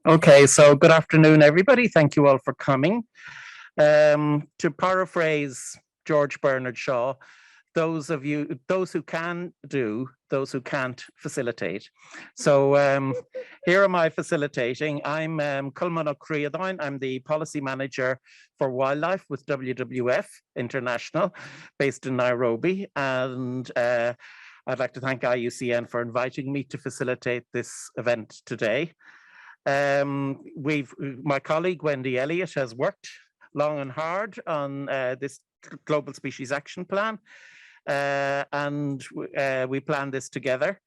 Okay, so good afternoon, everybody. Thank you all for coming. To paraphrase George Bernard Shaw, those who can do, those who can't facilitate. So here am I facilitating. I'm Culman O'Creadine. I'm the policy manager for wildlife with WWF International, based in Nairobi. And I'd like to thank IUCN for inviting me to facilitate this event today. My colleague Wendy Elliott has worked long and hard on this Global Species Action Plan, and we planned this together.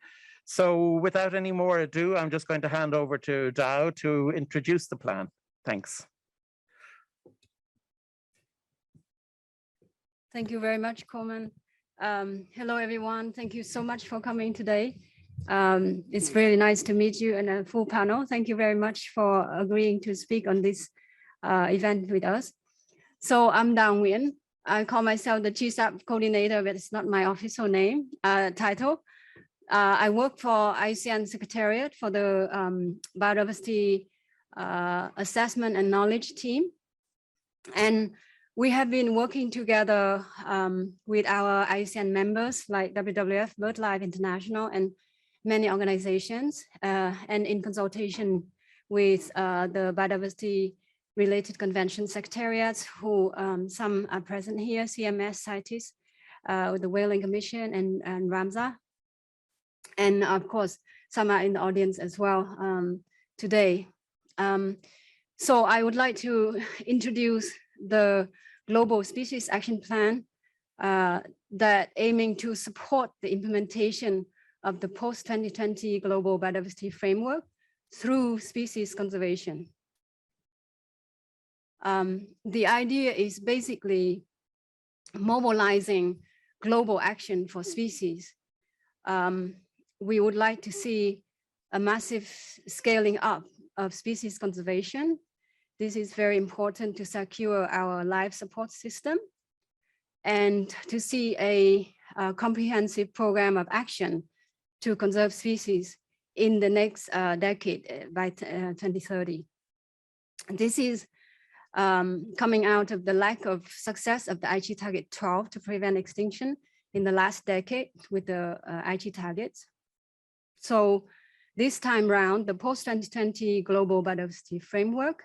So without any more ado, I'm just going to hand over to Dao to introduce the plan. Thanks. Thank you very much, Coleman. Hello, everyone. Thank you so much for coming today. It's really nice to meet you in a full panel. Thank you very much for agreeing to speak on this event with us. So I'm Dao Nguyen. I call myself the GSAP coordinator, but it's not my official name title. I work for IUCN Secretariat for the Biodiversity Assessment and Knowledge team. And we have been working together with our IUCN members like WWF, BirdLife International, and many organizations, and in consultation with the Biodiversity Related Convention secretariats, who some are present here, CMS, CITES, with the Whaling Commission and Ramsar. And of course, some are in the audience as well today. So I would like to introduce the Global Species Action Plan that aiming to support the implementation of the post-2020 Global Biodiversity Framework through species conservation. The idea is basically mobilizing global action for species. We would like to see a massive scaling up of species conservation. This is very important to secure our life support system and to see a comprehensive program of action to conserve species in the next decade by 2030. This is coming out of the lack of success of the Aichi Target 12 to prevent extinction in the last decade with the Aichi targets. So this time round, the post-2020 Global Biodiversity Framework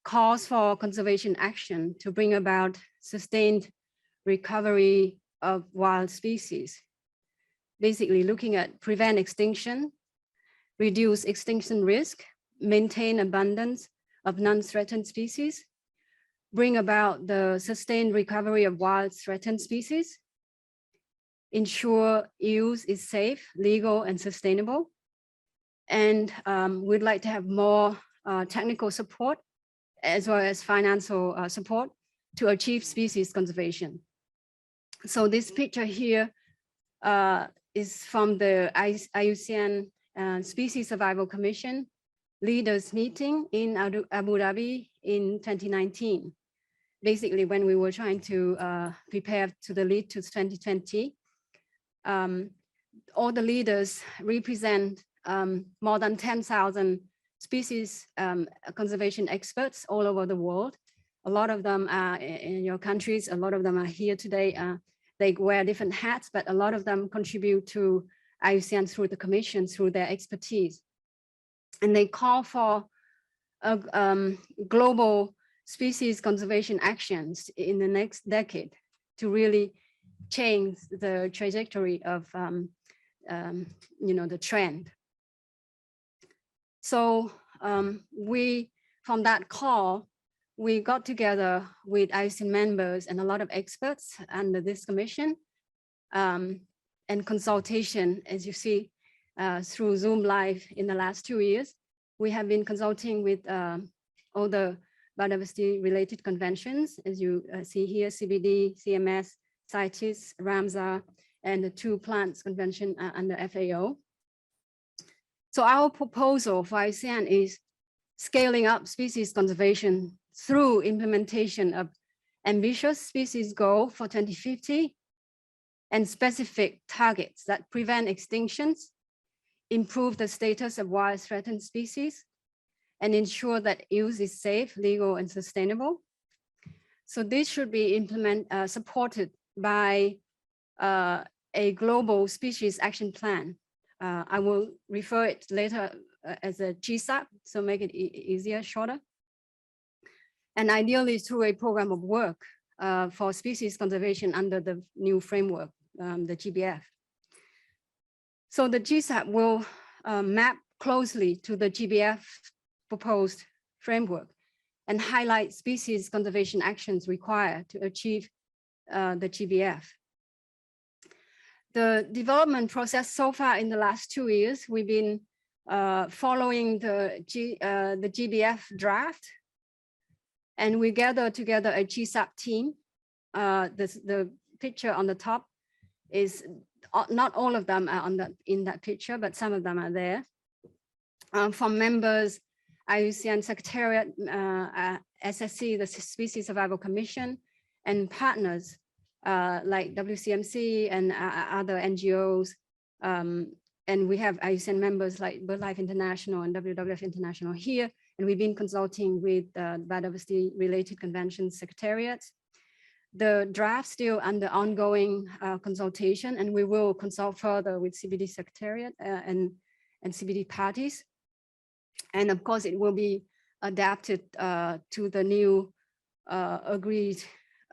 calls for conservation action to bring about sustained recovery of wild species, basically looking at prevent extinction, reduce extinction risk, maintain abundance of non-threatened species, bring about the sustained recovery of wild threatened species, ensure use is safe, legal, and sustainable. And we'd like to have more technical support as well as financial support to achieve species conservation. So this picture here is from the IUCN Species Survival Commission leaders meeting in Abu Dhabi in 2019. Basically, when we were trying to prepare to the lead to 2020, all the leaders represent more than 10,000 species conservation experts all over the world. A lot of them are in your countries, a lot of them are here today. They wear different hats, but a lot of them contribute to IUCN through the commission, through their expertise. And they call for global species conservation actions in the next decade to really change the trajectory of the trend. So from that call, we got together with IUCN members and a lot of experts under this commission and consultation, as you see, through Zoom Live in the last 2 years. We have been consulting with all the biodiversity related conventions, as you see here, CBD, CMS, CITES, Ramsar, and the 2 plants convention under FAO. So our proposal for IUCN is scaling up species conservation through implementation of ambitious species goal for 2050 and specific targets that prevent extinctions, improve the status of wild threatened species, and ensure that use is safe, legal, and sustainable. So this should be supported by a global species action plan. I will refer it later as a GSAP, so make it easier, shorter. And ideally through a program of work for species conservation under the new framework, the GBF. So the GSAP will map closely to the GBF proposed framework and highlight species conservation actions required to achieve the GBF. The development process so far in the last 2 years, we've been following the GBF draft, and we gather together a GSAP team. The picture on the top is not all of them are in that picture, but some of them are there. From members, IUCN Secretariat, SSC, the Species Survival Commission, and partners like WCMC and other NGOs. And we have IUCN members like BirdLife International and WWF International here. And we've been consulting with Biodiversity Related Conventions Secretariats. The draft still under ongoing consultation, and we will consult further with CBD Secretariat and CBD parties. And of course, it will be adapted to the new agreed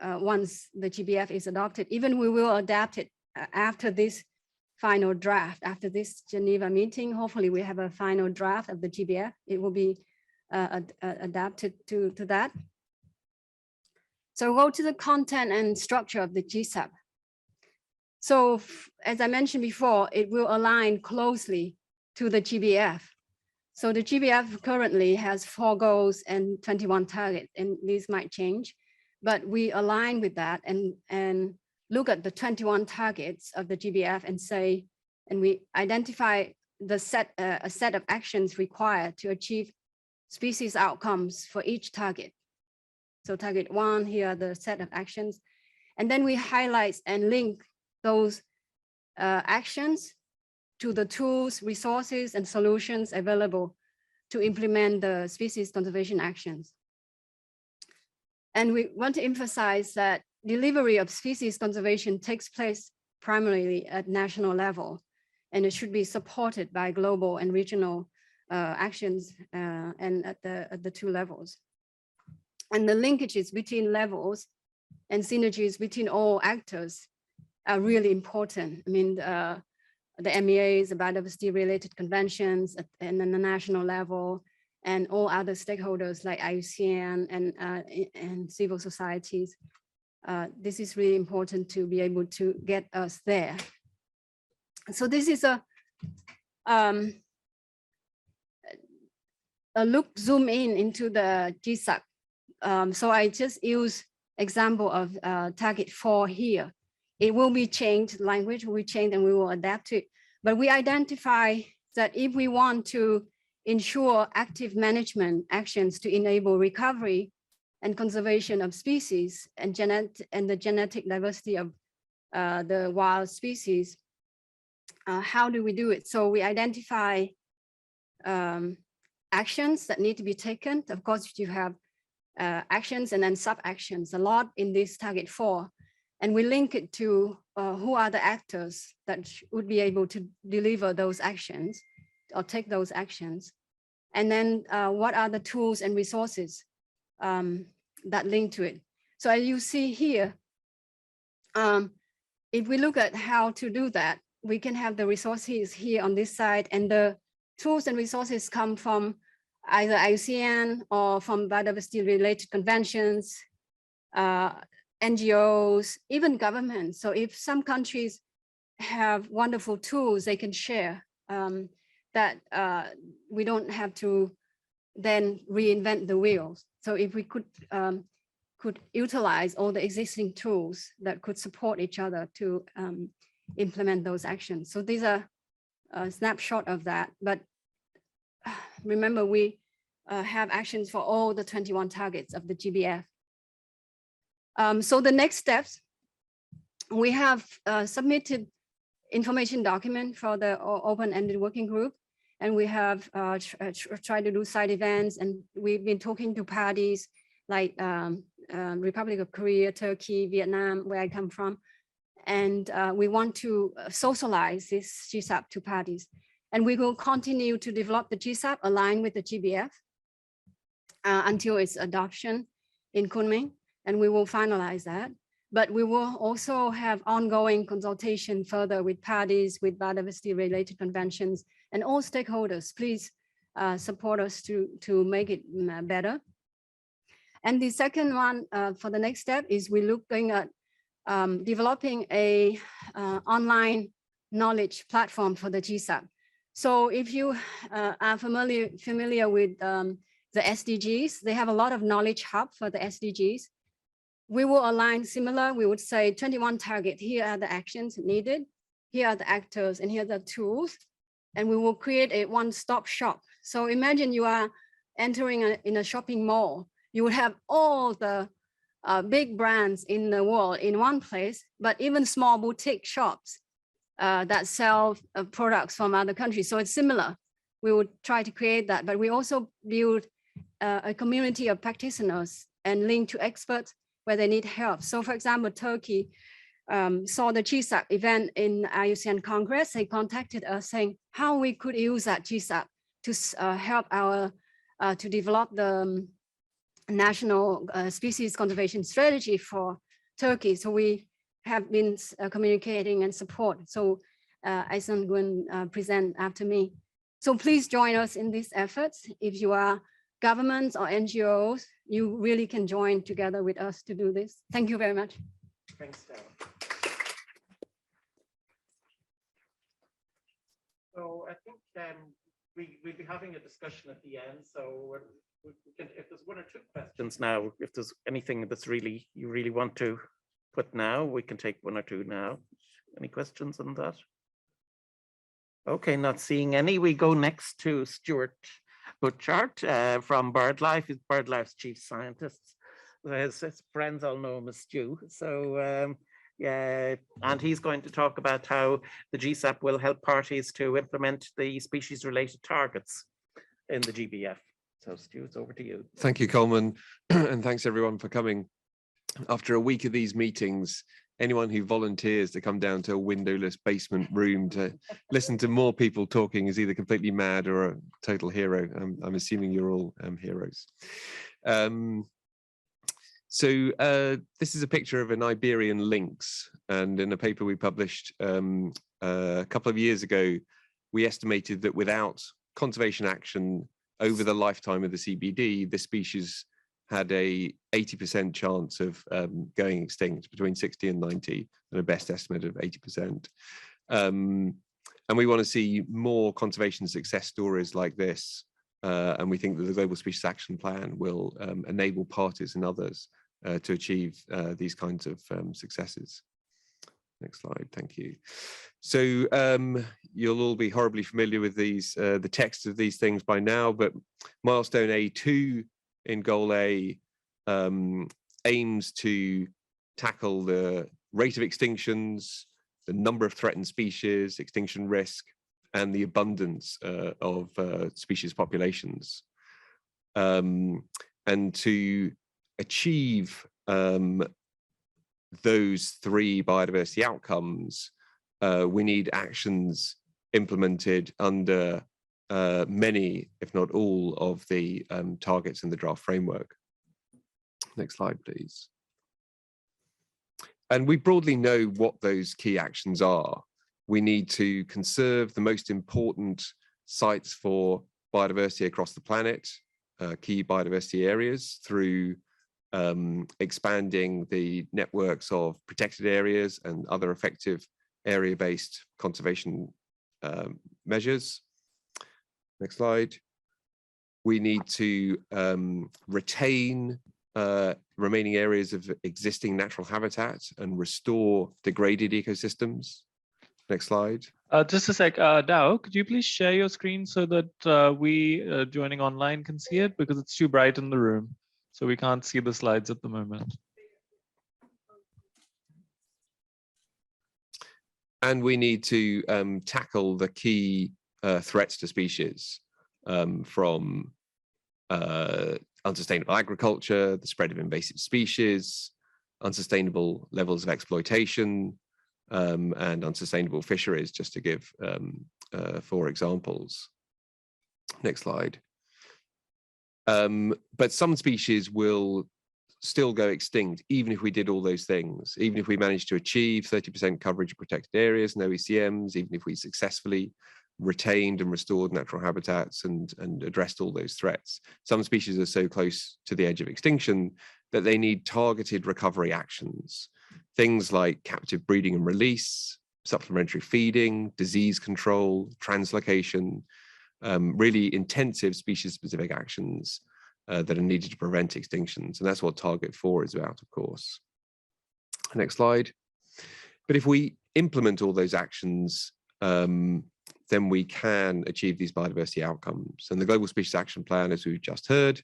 once the GBF is adopted. Even we will adapt it after this final draft, after this Geneva meeting. Hopefully we have a final draft of the GBF. It will be adapted to that. So go to the content and structure of the GSAP. So as I mentioned before, it will align closely to the GBF. So the GBF currently has 4 goals and 21 targets, and these might change, but we align with that and look at the 21 targets of the GBF and say, and we identify the a set of actions required to achieve species outcomes for each target. So target 1, here are the set of actions. And then we highlight and link those actions to the tools, resources, and solutions available to implement the species conservation actions. And we want to emphasize that delivery of species conservation takes place primarily at national level, and it should be supported by global and regional actions and at the 2 levels. And the linkages between levels and synergies between all actors are really important. I mean, the MEAs, the Biodiversity Related Conventions and then the national level, and all other stakeholders like IUCN and civil societies. This is really important to be able to get us there. So this is a look, zoom in into the GSAP. So I just use example of target 4 here. It will be changed, language will be changed, and we will adapt it. But we identify that if we want to ensure active management actions to enable recovery and conservation of species and the genetic diversity of the wild species, how do we do it? So we identify actions that need to be taken. Of course, you have actions and then sub-actions, a lot in this target 4. And we link it to who are the actors that would be able to deliver those actions or take those actions. And then what are the tools and resources that link to it. So as you see here, if we look at how to do that, we can have the resources here on this side, and the tools and resources come from either IUCN or from Biodiversity Related Conventions, NGOs, even governments. So if some countries have wonderful tools they can share, that we don't have to then reinvent the wheels. So if we could utilize all the existing tools that could support each other to implement those actions. So these are a snapshot of that. But remember, we have actions for all the 21 targets of the GBF. So the next steps, we have submitted information document for the open-ended working group, And we have tried to do side events, and we've been talking to parties like Republic of Korea, Turkey, Vietnam, where I come from. And we want to socialize this GSAP to parties. And we will continue to develop the GSAP aligned with the GBF until its adoption in Kunming, and we will finalize that. But we will also have ongoing consultation further with parties, with biodiversity related conventions, and all stakeholders. Please support us to make it better. And the second one for the next step is we're looking at developing a online knowledge platform for the GSAP. So if you are familiar with the SDGs, they have a lot of knowledge hub for the SDGs. We will align similar, we would say 21 targets. Here are the actions needed. Here are the actors and here are the tools. And we will create a one-stop shop. So imagine you are entering in a shopping mall. You would have all the big brands in the world in one place, but even small boutique shops that sell products from other countries. So it's similar. We would try to create that, but we also build a community of practitioners and link to experts where they need help. So for example, Turkey saw the GSAP event in IUCN Congress. They contacted us saying how we could use that GSAP to help our, to develop the national species conservation strategy for Turkey. So we have been communicating and support. So Hayson will present after me. So please join us in these efforts. If you are governments or NGOs, you really can join together with us to do this. Thank you very much. Thanks, Stella. So I think we'll be having a discussion at the end. So we can, if there's one or two questions now, if there's anything that's really you really want to put now, we can take one or two now. Any questions on that? Okay, not seeing any. We go next to Stewart Butchart from BirdLife. He's BirdLife's chief scientist. His friends all know him as Stu. So yeah, and he's going to talk about how the GSAP will help parties to implement the species-related targets in the GBF. So Stu, it's over to you. Thank you, Coleman, and thanks everyone for coming. After a week of these meetings, anyone who volunteers to come down to a windowless basement room to listen to more people talking is either completely mad or a total hero. I'm assuming you're all heroes. So this is a picture of an Iberian lynx, and in a paper we published a couple of years ago, we estimated that without conservation action over the lifetime of the CBD, the species had a 80% chance of going extinct, between 60 and 90, and a best estimate of 80%. And we want to see more conservation success stories like this. And we think that the Global Species Action Plan will enable parties and others to achieve these kinds of successes. Next slide, thank you. So you'll all be horribly familiar with these, the text of these things by now, but milestone A2 in Goal A aims to tackle the rate of extinctions, the number of threatened species, extinction risk, and the abundance of species populations. And to achieve those three biodiversity outcomes, we need actions implemented under many, if not all, of the targets in the draft framework. Next slide, please. And we broadly know what those key actions are. We need to conserve the most important sites for biodiversity across the planet, key biodiversity areas, through expanding the networks of protected areas and other effective area-based conservation measures. Next slide. We need to retain remaining areas of existing natural habitat and restore degraded ecosystems. Next slide. Just a sec, Dao, could you please share your screen so that we joining online can see it, because it's too bright in the room, so we can't see the slides at the moment. And we need to tackle the key threats to species from unsustainable agriculture, the spread of invasive species, unsustainable levels of exploitation, and unsustainable fisheries, just to give 4 examples. Next slide. But some species will still go extinct, even if we did all those things, even if we managed to achieve 30% coverage of protected areas and OECMs, even if we successfully retained and restored natural habitats and addressed all those threats. Some species are so close to the edge of extinction that they need targeted recovery actions. Things like captive breeding and release, supplementary feeding, disease control, translocation, really intensive species-specific actions that are needed to prevent extinctions. And that's what Target 4 is about, of course. Next slide. But if we implement all those actions, then we can achieve these biodiversity outcomes. And the Global Species Action Plan, as we've just heard,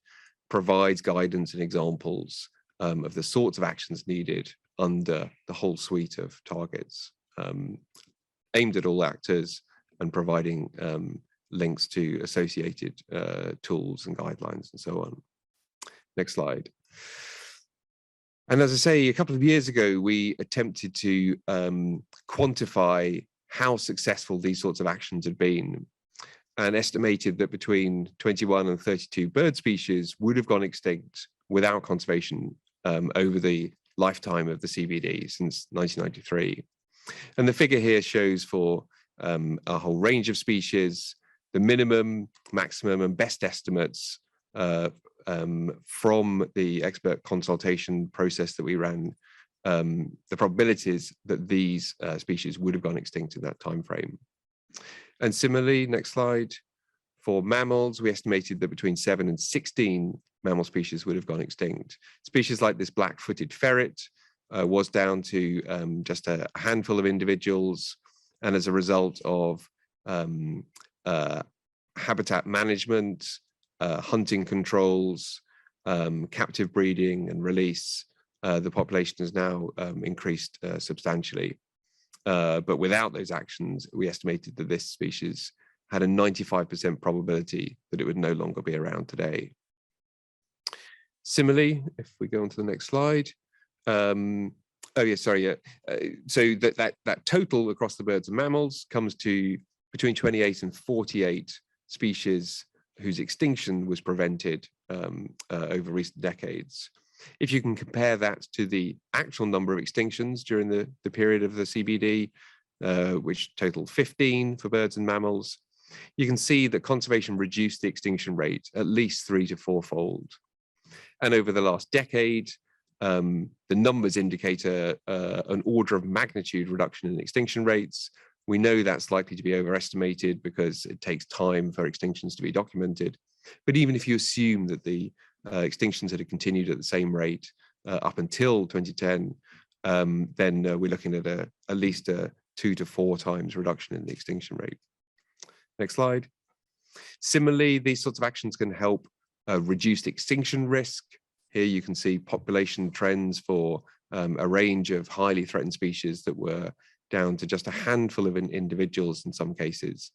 provides guidance and examples of the sorts of actions needed under the whole suite of targets aimed at all actors and providing links to associated tools and guidelines and so on. Next slide. And as I say, a couple of years ago, we attempted to quantify how successful these sorts of actions had been, and estimated that between 21 and 32 bird species would have gone extinct without conservation over the lifetime of the CBD since 1993. And the figure here shows for a whole range of species, the minimum, maximum, and best estimates from the expert consultation process that we ran, the probabilities that these species would have gone extinct in that time frame. And similarly, next slide, for mammals, we estimated that between 7 and 16 mammal species would have gone extinct. Species like this black-footed ferret was down to just a handful of individuals, and as a result of habitat management, hunting controls, captive breeding and release, the population has now increased substantially. But without those actions, we estimated that this species had a 95% probability that it would no longer be around today. Similarly, if we go on to the next slide, so that total across the birds and mammals comes to between 28 and 48 species whose extinction was prevented over recent decades. If you can compare that to the actual number of extinctions during the period of the CBD, which totaled 15 for birds and mammals, you can see that conservation reduced the extinction rate at least 3- to 4-fold. And over the last decade, the numbers indicate an order of magnitude reduction in extinction rates. We know that's likely to be overestimated because it takes time for extinctions to be documented. But even if you assume that the extinctions had continued at the same rate up until 2010, then we're looking at at least a 2 to 4 times reduction in the extinction rate. Next slide. Similarly, these sorts of actions can help reduce extinction risk. Here you can see population trends for a range of highly threatened species that were down to just a handful of individuals in some cases,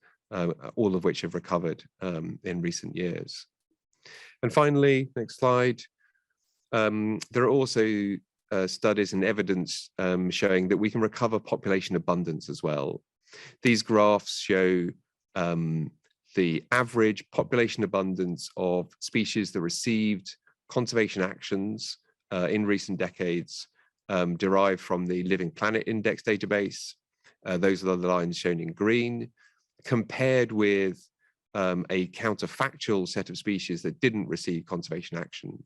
all of which have recovered in recent years. And finally, next slide, there are also studies and evidence showing that we can recover population abundance as well. These graphs show the average population abundance of species that received conservation actions in recent decades, derived from the Living Planet Index database. Those are the lines shown in green, compared with a counterfactual set of species that didn't receive conservation action.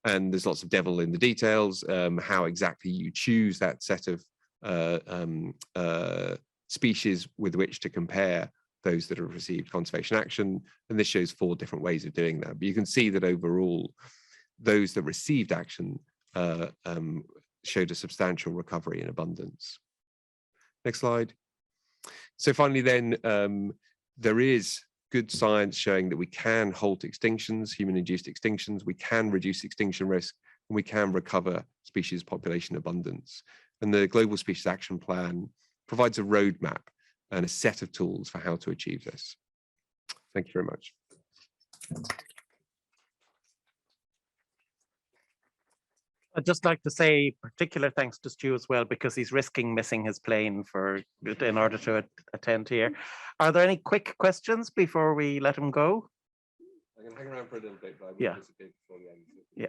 And there's lots of devil in the details, how exactly you choose that set of species with which to compare those that have received conservation action. And this shows 4 different ways of doing that. But you can see that overall, those that received action showed a substantial recovery in abundance. Next slide. So finally then, there is good science showing that we can halt extinctions, human-induced extinctions, we can reduce extinction risk, and we can recover species population abundance. And the Global Species Action Plan provides a roadmap and a set of tools for how to achieve this. Thank you very much. I'd just like to say particular thanks to Stu as well, because he's risking missing his plane in order to attend here. Are there any quick questions before we let him go? I can hang around for a little bit, but I will Yeah. disappear before the end. Yeah.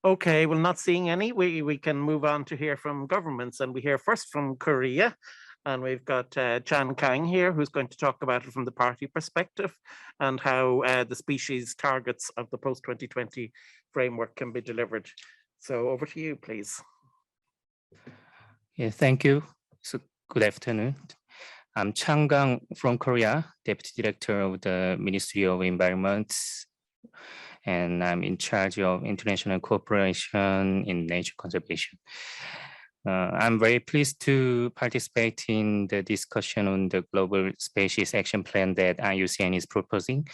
Okay, well, not seeing any, we can move on to hear from governments, and we hear first from Korea. And we've got Kang here, who's going to talk about it from the party perspective and how the species targets of the post-2020 framework can be delivered. So over to you, please. Yeah, thank you. So good afternoon. I'm Kang from Korea, Deputy Director of the Ministry of Environment, and I'm in charge of international cooperation in nature conservation. I'm very pleased to participate in the discussion on the Global Species Action Plan that IUCN is proposing.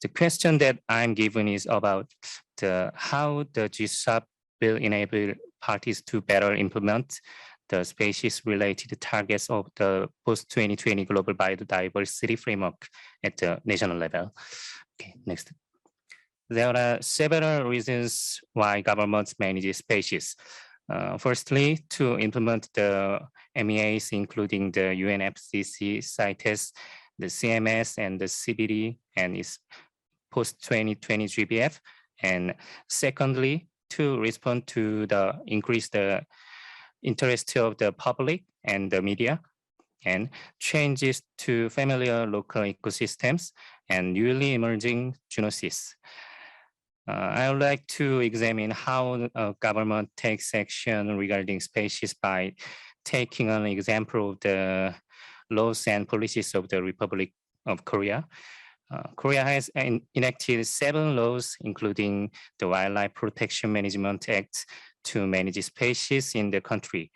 The question that I'm given is about how the GSAP will enable parties to better implement the species-related targets of the post-2020 Global Biodiversity Framework at the national level. Okay, next. There are several reasons why governments manage species. Firstly, to implement the MEAs, including the UNFCCC, CITES, the CMS, and the CBD, and its post-2020 GBF. And secondly, to respond to the increased interest of the public and the media, and changes to familiar local ecosystems and newly emerging zoonosis. I would like to examine how government takes action regarding species by taking an example of the laws and policies of the Republic of Korea. Korea has enacted 7 laws, including the Wildlife Protection Management Act, to manage species in the country.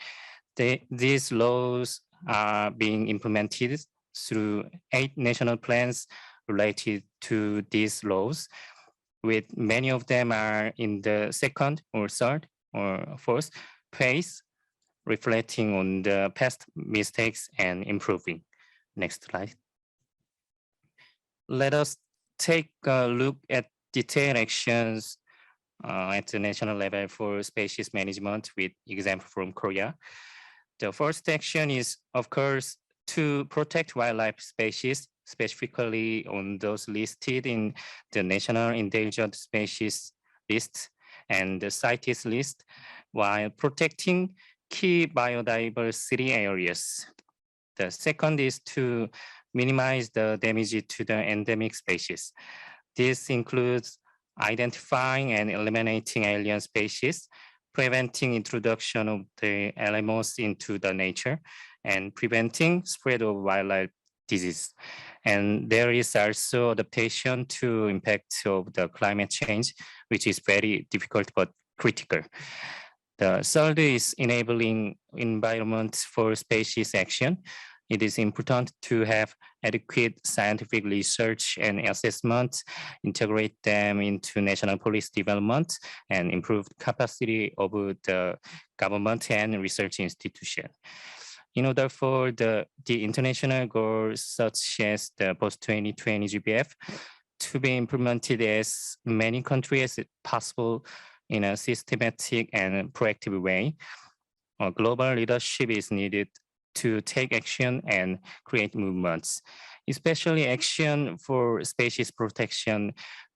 These laws are being implemented through 8 national plans related to these laws, with many of them are in the 2nd or 3rd or 4th phase, reflecting on the past mistakes and improving. Next slide. Let us take a look at detailed actions at the national level for species management with example from Korea. The first action is, of course, to protect wildlife species, specifically on those listed in the National Endangered Species List and the CITES list, while protecting key biodiversity areas. The second is to minimize the damage to the endemic species. This includes identifying and eliminating alien species, preventing introduction of the LMOs into the nature, and preventing spread of wildlife disease. And there is also adaptation to impact of the climate change, which is very difficult but critical. The third is enabling environment for species action. It is important to have adequate scientific research and assessment, integrate them into national policy development, and improve capacity of the government and research institution. In order for the international goals such as the post-2020 GBF to be implemented as many countries as possible in a systematic and proactive way, a global leadership is needed to take action and create movements. Especially action for species protection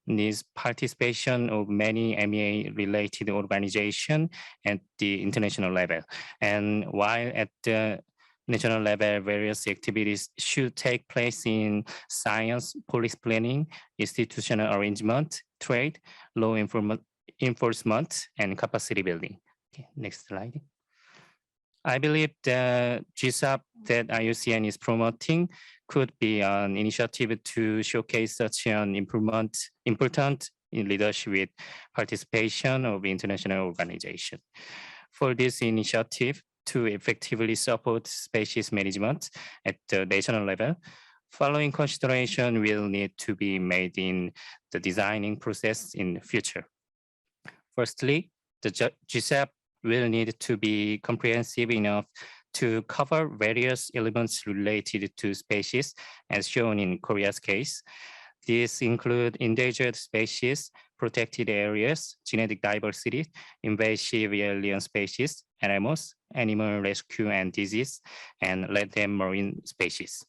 needs participation of many MEA-related organizations at the international level. And while at the national level, various activities should take place in science, policy planning, institutional arrangement, trade, law enforcement, and capacity building. Okay, next slide. I believe the GSAP that IUCN is promoting could be an initiative to showcase such an important leadership with participation of international organizations. For this initiative to effectively support species management at the national level, following consideration will need to be made in the designing process in the future. Firstly, the GSAP will need to be comprehensive enough to cover various elements related to species, as shown in Korea's case. These include endangered species, protected areas, genetic diversity, invasive alien species, animals, animal rescue and disease, and land and marine species.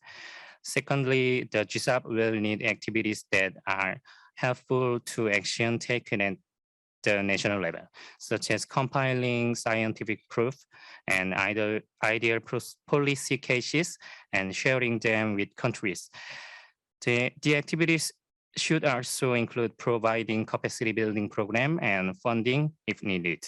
Secondly, the GSAP will need activities that are helpful to action taken at the national level, such as compiling scientific proof and ideal policy cases and sharing them with countries. The activities should also include providing capacity building program and funding if needed.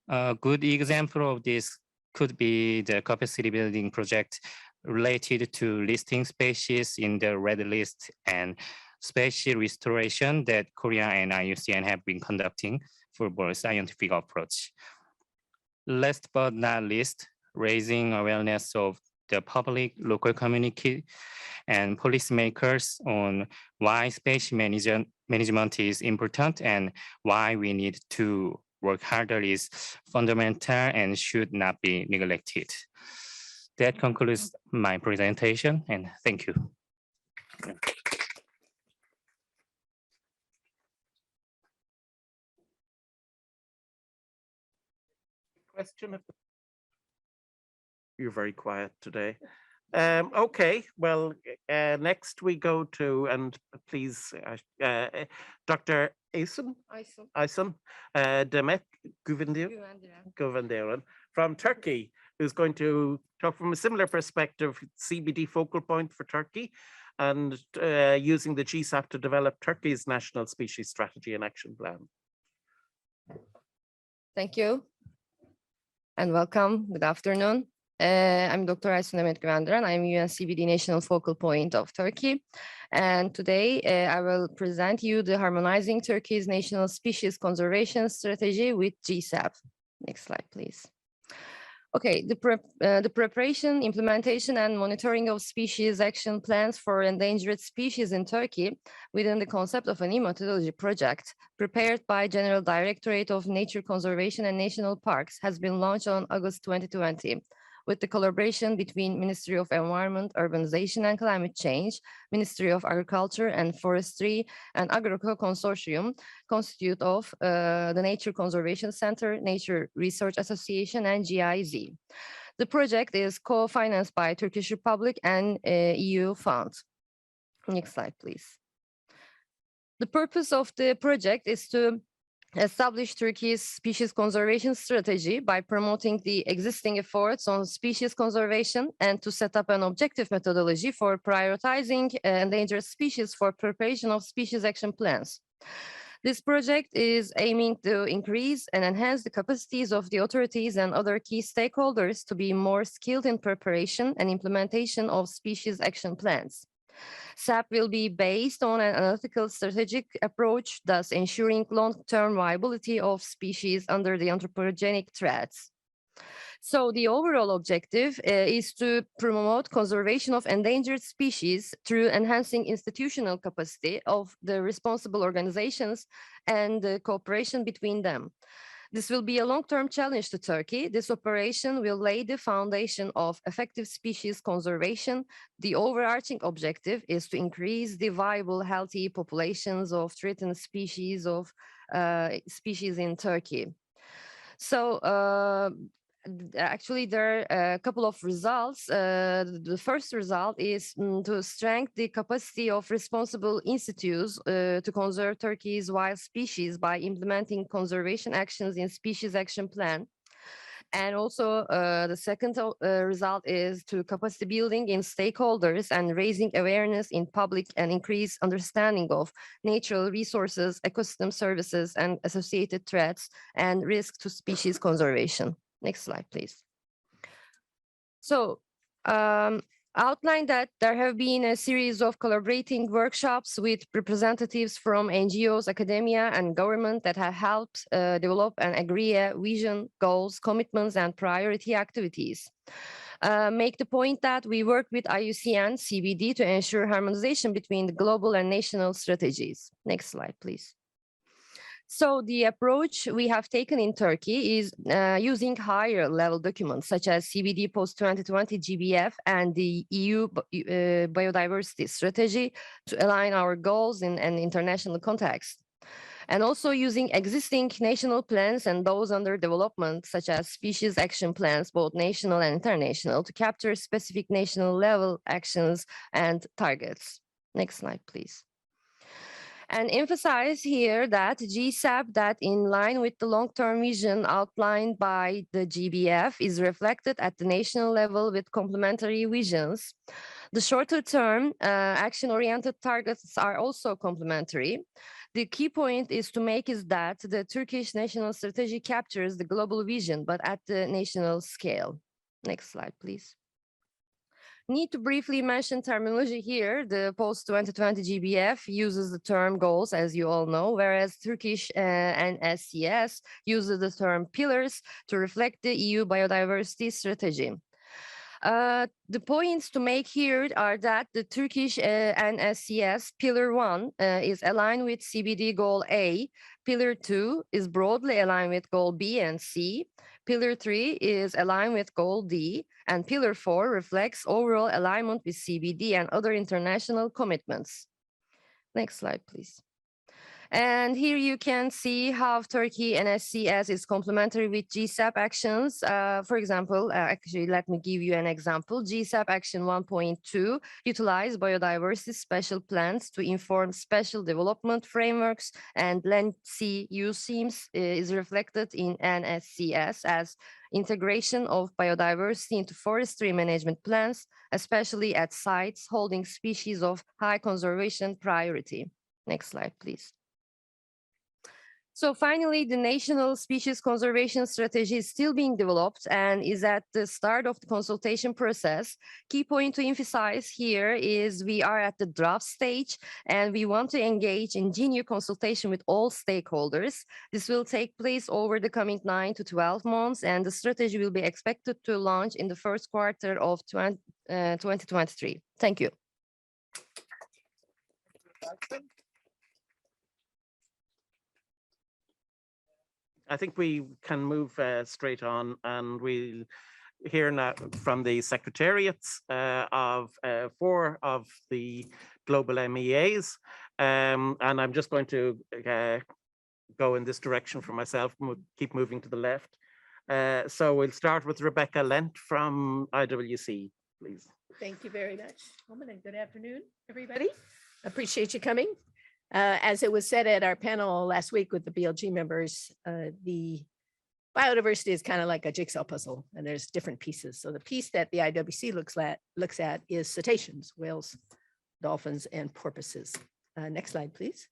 A good example of this could be the capacity building project related to listing species in the red list and species restoration that Korea and IUCN have been conducting for more scientific approach. Last but not least, raising awareness of the public, local community, and policymakers on why species management is important and why we need to work harder is fundamental and should not be neglected. That concludes my presentation, and thank you. Question? You're very quiet today. Okay, well, next we go to, and please, Dr. Hayson, Demet Güvendiren from Turkey, who's going to talk from a similar perspective, CBD focal point for Turkey, and using the GSAP to develop Turkey's national species strategy and action plan. Thank you and welcome. Good afternoon. I'm Dr. Emre Güvendiren. I'm UNCBD National Focal Point of Turkey. And today I will present you the Harmonizing Turkey's National Species Conservation Strategy with GSAP. Next slide, please. Okay, the preparation, implementation, and monitoring of species action plans for endangered species in Turkey within the concept of a new methodology project prepared by General Directorate of Nature Conservation and National Parks has been launched on August 2020. With the collaboration between Ministry of Environment, Urbanization and Climate Change, Ministry of Agriculture and Forestry, and Agroco Consortium, constitute of the Nature Conservation Center, Nature Research Association, and GIZ. The project is co-financed by Turkish Republic and EU funds. Next slide, please. The purpose of the project is to establish Turkey's species conservation strategy by promoting the existing efforts on species conservation and to set up an objective methodology for prioritizing endangered species for preparation of species action plans. This project is aiming to increase and enhance the capacities of the authorities and other key stakeholders to be more skilled in preparation and implementation of species action plans. SAP will be based on an analytical strategic approach, thus ensuring long-term viability of species under the anthropogenic threats. So the overall objective is to promote conservation of endangered species through enhancing institutional capacity of the responsible organizations and the cooperation between them. This will be a long-term challenge to Turkey. This operation will lay the foundation of effective species conservation. The overarching objective is to increase the viable, healthy populations of threatened species in Turkey. So actually, there are a couple of results. The first result is to strengthen the capacity of responsible institutes to conserve Turkey's wild species by implementing conservation actions in Species Action Plan. And also the second result is to capacity building in stakeholders and raising awareness in public and increase understanding of natural resources, ecosystem services, and associated threats and risks to species conservation. Next slide, please. So outline that there have been a series of collaborating workshops with representatives from NGOs, academia, and government that have helped develop and agree a vision, goals, commitments, and priority activities. Make the point that we work with IUCN CBD to ensure harmonization between the global and national strategies. Next slide, please. So the approach we have taken in Turkey is using higher level documents such as CBD post-2020 GBF and the EU biodiversity strategy to align our goals in an international context. And also using existing national plans and those under development, such as species action plans, both national and international, to capture specific national level actions and targets. Next slide, please. And emphasize here that GSAP, that in line with the long-term vision outlined by the GBF, is reflected at the national level with complementary visions. The shorter term action-oriented targets are also complementary. The key point is to make is that the Turkish national strategy captures the global vision, but at the national scale. Next slide, please. Need to briefly mention terminology here. The post-2020 GBF uses the term goals, as you all know, whereas Turkish NSCS uses the term pillars to reflect the EU biodiversity strategy. The points to make here are that the Turkish NSCS Pillar 1 is aligned with CBD Goal A, Pillar 2 is broadly aligned with Goal B and C, Pillar 3 is aligned with Goal D, and Pillar 4 reflects overall alignment with CBD and other international commitments. Next slide, please. And here you can see how Turkey NSCS is complementary with GSAP actions. For example, actually, let me give you an example. GSAP Action 1.2 utilize biodiversity special plans to inform special development frameworks, and Land Sea use themes is reflected in NSCS as integration of biodiversity into forestry management plans, especially at sites holding species of high conservation priority. Next slide, please. So finally, the national species conservation strategy is still being developed and is at the start of the consultation process. Key point to emphasize here is we are at the draft stage and we want to engage in genuine consultation with all stakeholders. This will take place over the coming 9 to 12 months, and the strategy will be expected to launch in the first quarter of 2023. Thank you. I think we can move straight on, and we'll hear now from the secretariats of 4 of the global MEAs. And I'm just going to go in this direction for myself, keep moving to the left. So we'll start with Rebecca Lent from IWC, please. Thank you very much, Holman, and good afternoon, everybody. Appreciate you coming. As it was said at our panel last week with the BLG members, the biodiversity is kind of like a jigsaw puzzle, and there's different pieces. So the piece that the IWC looks at is cetaceans, whales, dolphins, and porpoises. Next slide, please.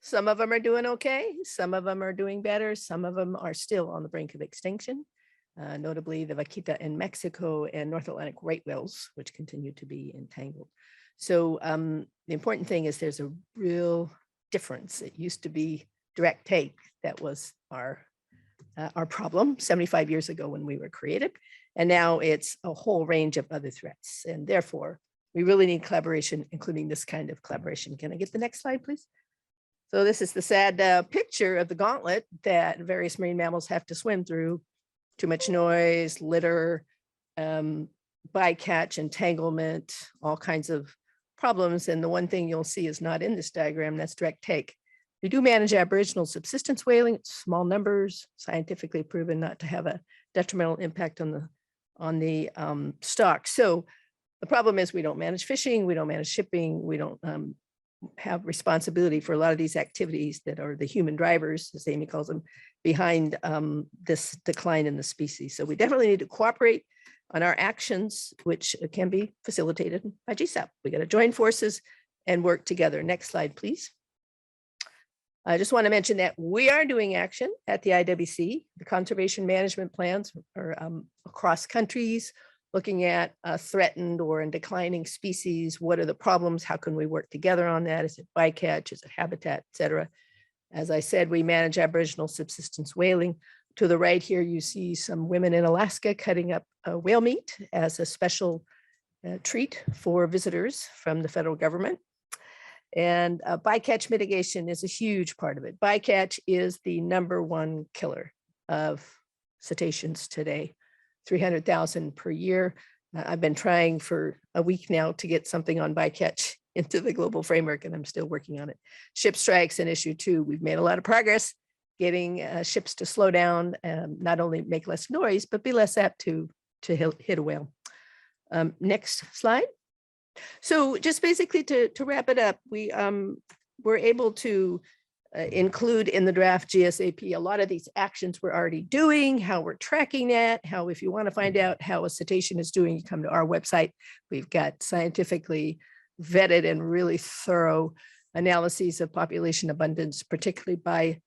Some of them are doing okay. Some of them are doing better. Some of them are still on the brink of extinction, notably the vaquita in Mexico and North Atlantic right whales, which continue to be entangled. So the important thing is there's a real difference. It used to be direct take that was our problem 75 years ago when we were created. And now it's a whole range of other threats. And therefore, we really need collaboration, including this kind of collaboration. Can I get the next slide, please? So this is the sad picture of the gauntlet that various marine mammals have to swim through. Too much noise, litter, bycatch, entanglement, all kinds of problems. And the one thing you'll see is not in this diagram, that's direct take. We do manage Aboriginal subsistence whaling, small numbers, scientifically proven not to have a detrimental impact on the stock. So the problem is we don't manage fishing, we don't manage shipping, we don't have responsibility for a lot of these activities that are the human drivers, as Amy calls them, behind this decline in the species. So we definitely need to cooperate on our actions, which can be facilitated by GSAP. We got to join forces and work together. Next slide, please. I just want to mention that we are doing action at the IWC. The conservation management plans are across countries, looking at threatened or in declining species. What are the problems? How can we work together on that? Is it bycatch? Is it habitat, et cetera? As I said, we manage Aboriginal subsistence whaling. To the right here, you see some women in Alaska cutting up whale meat as a special treat for visitors from the federal government. And bycatch mitigation is a huge part of it. Bycatch is the #1 killer of cetaceans today, 300,000 per year. I've been trying for a week now to get something on bycatch into the global framework, and I'm still working on it. Ship strikes an issue too. We've made a lot of progress getting ships to slow down and not only make less noise, but be less apt to hit a whale. Next slide. So just basically to wrap it up, we were able to include in the draft GSAP a lot of these actions we're already doing, how we're tracking that, how if you want to find out how a cetacean is doing, you come to our website. We've got scientifically vetted and really thorough analyses of population abundance, particularly by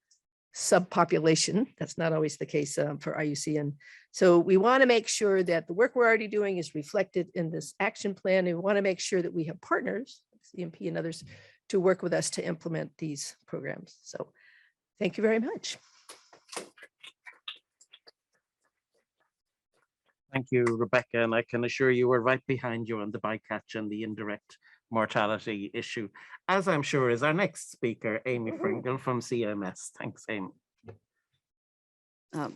subpopulation. That's not always the case for IUCN. So we want to make sure that the work we're already doing is reflected in this action plan. And we want to make sure that we have partners, CMP and others, to work with us to implement these programs. So thank you very much. Thank you, Rebecca, and I can assure you we're right behind you on the bycatch and the indirect mortality issue, as I'm sure is our next speaker, Amy Fringle from CMS. Thanks, Amy.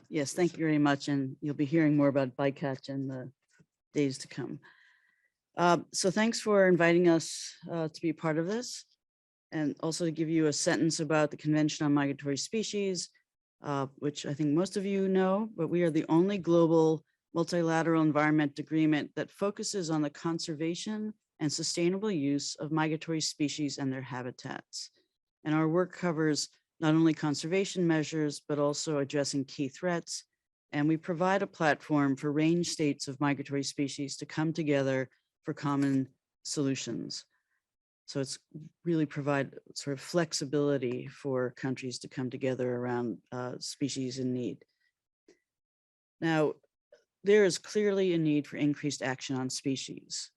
Yes, thank you very much, and you'll be hearing more about bycatch in the days to come. So thanks for inviting us to be part of this, and also to give you a sentence about the Convention on Migratory Species, which I think most of you know, but we are the only global multilateral environment agreement that focuses on the conservation and sustainable use of migratory species and their habitats. And our work covers not only conservation measures, but also addressing key threats. And we provide a platform for range states of migratory species to come together for common solutions. So it's really provide sort of flexibility for countries to come together around species in need. Now, there is clearly a need for increased action on species.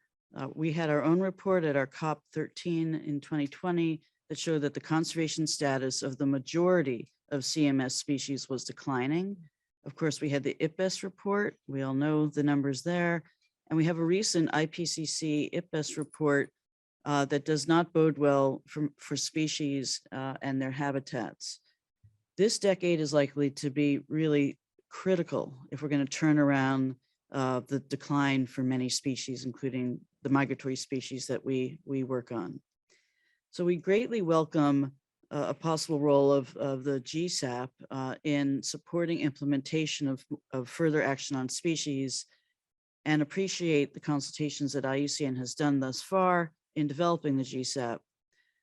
We had our own report at our COP13 in 2020 that showed that the conservation status of the majority of CMS species was declining. Of course, we had the IPBES report. We all know the numbers there. And we have a recent IPCC IPBES report that does not bode well for species and their habitats. This decade is likely to be really critical if we're going to turn around the decline for many species, including the migratory species that we work on. So we greatly welcome a possible role of the GSAP in supporting implementation of further action on species, and appreciate the consultations that IUCN has done thus far in developing the GSAP.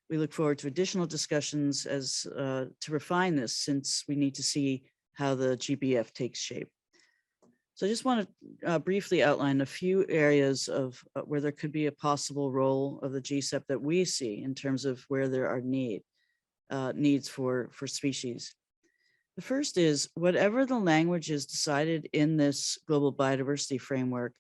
We look forward to additional discussions as to refine this, since we need to see how the GBF takes shape. So I just want to briefly outline a few areas of where there could be a possible role of the GSAP that we see in terms of where there are needs for species. The first is, whatever the language is decided in this Global Biodiversity Framework,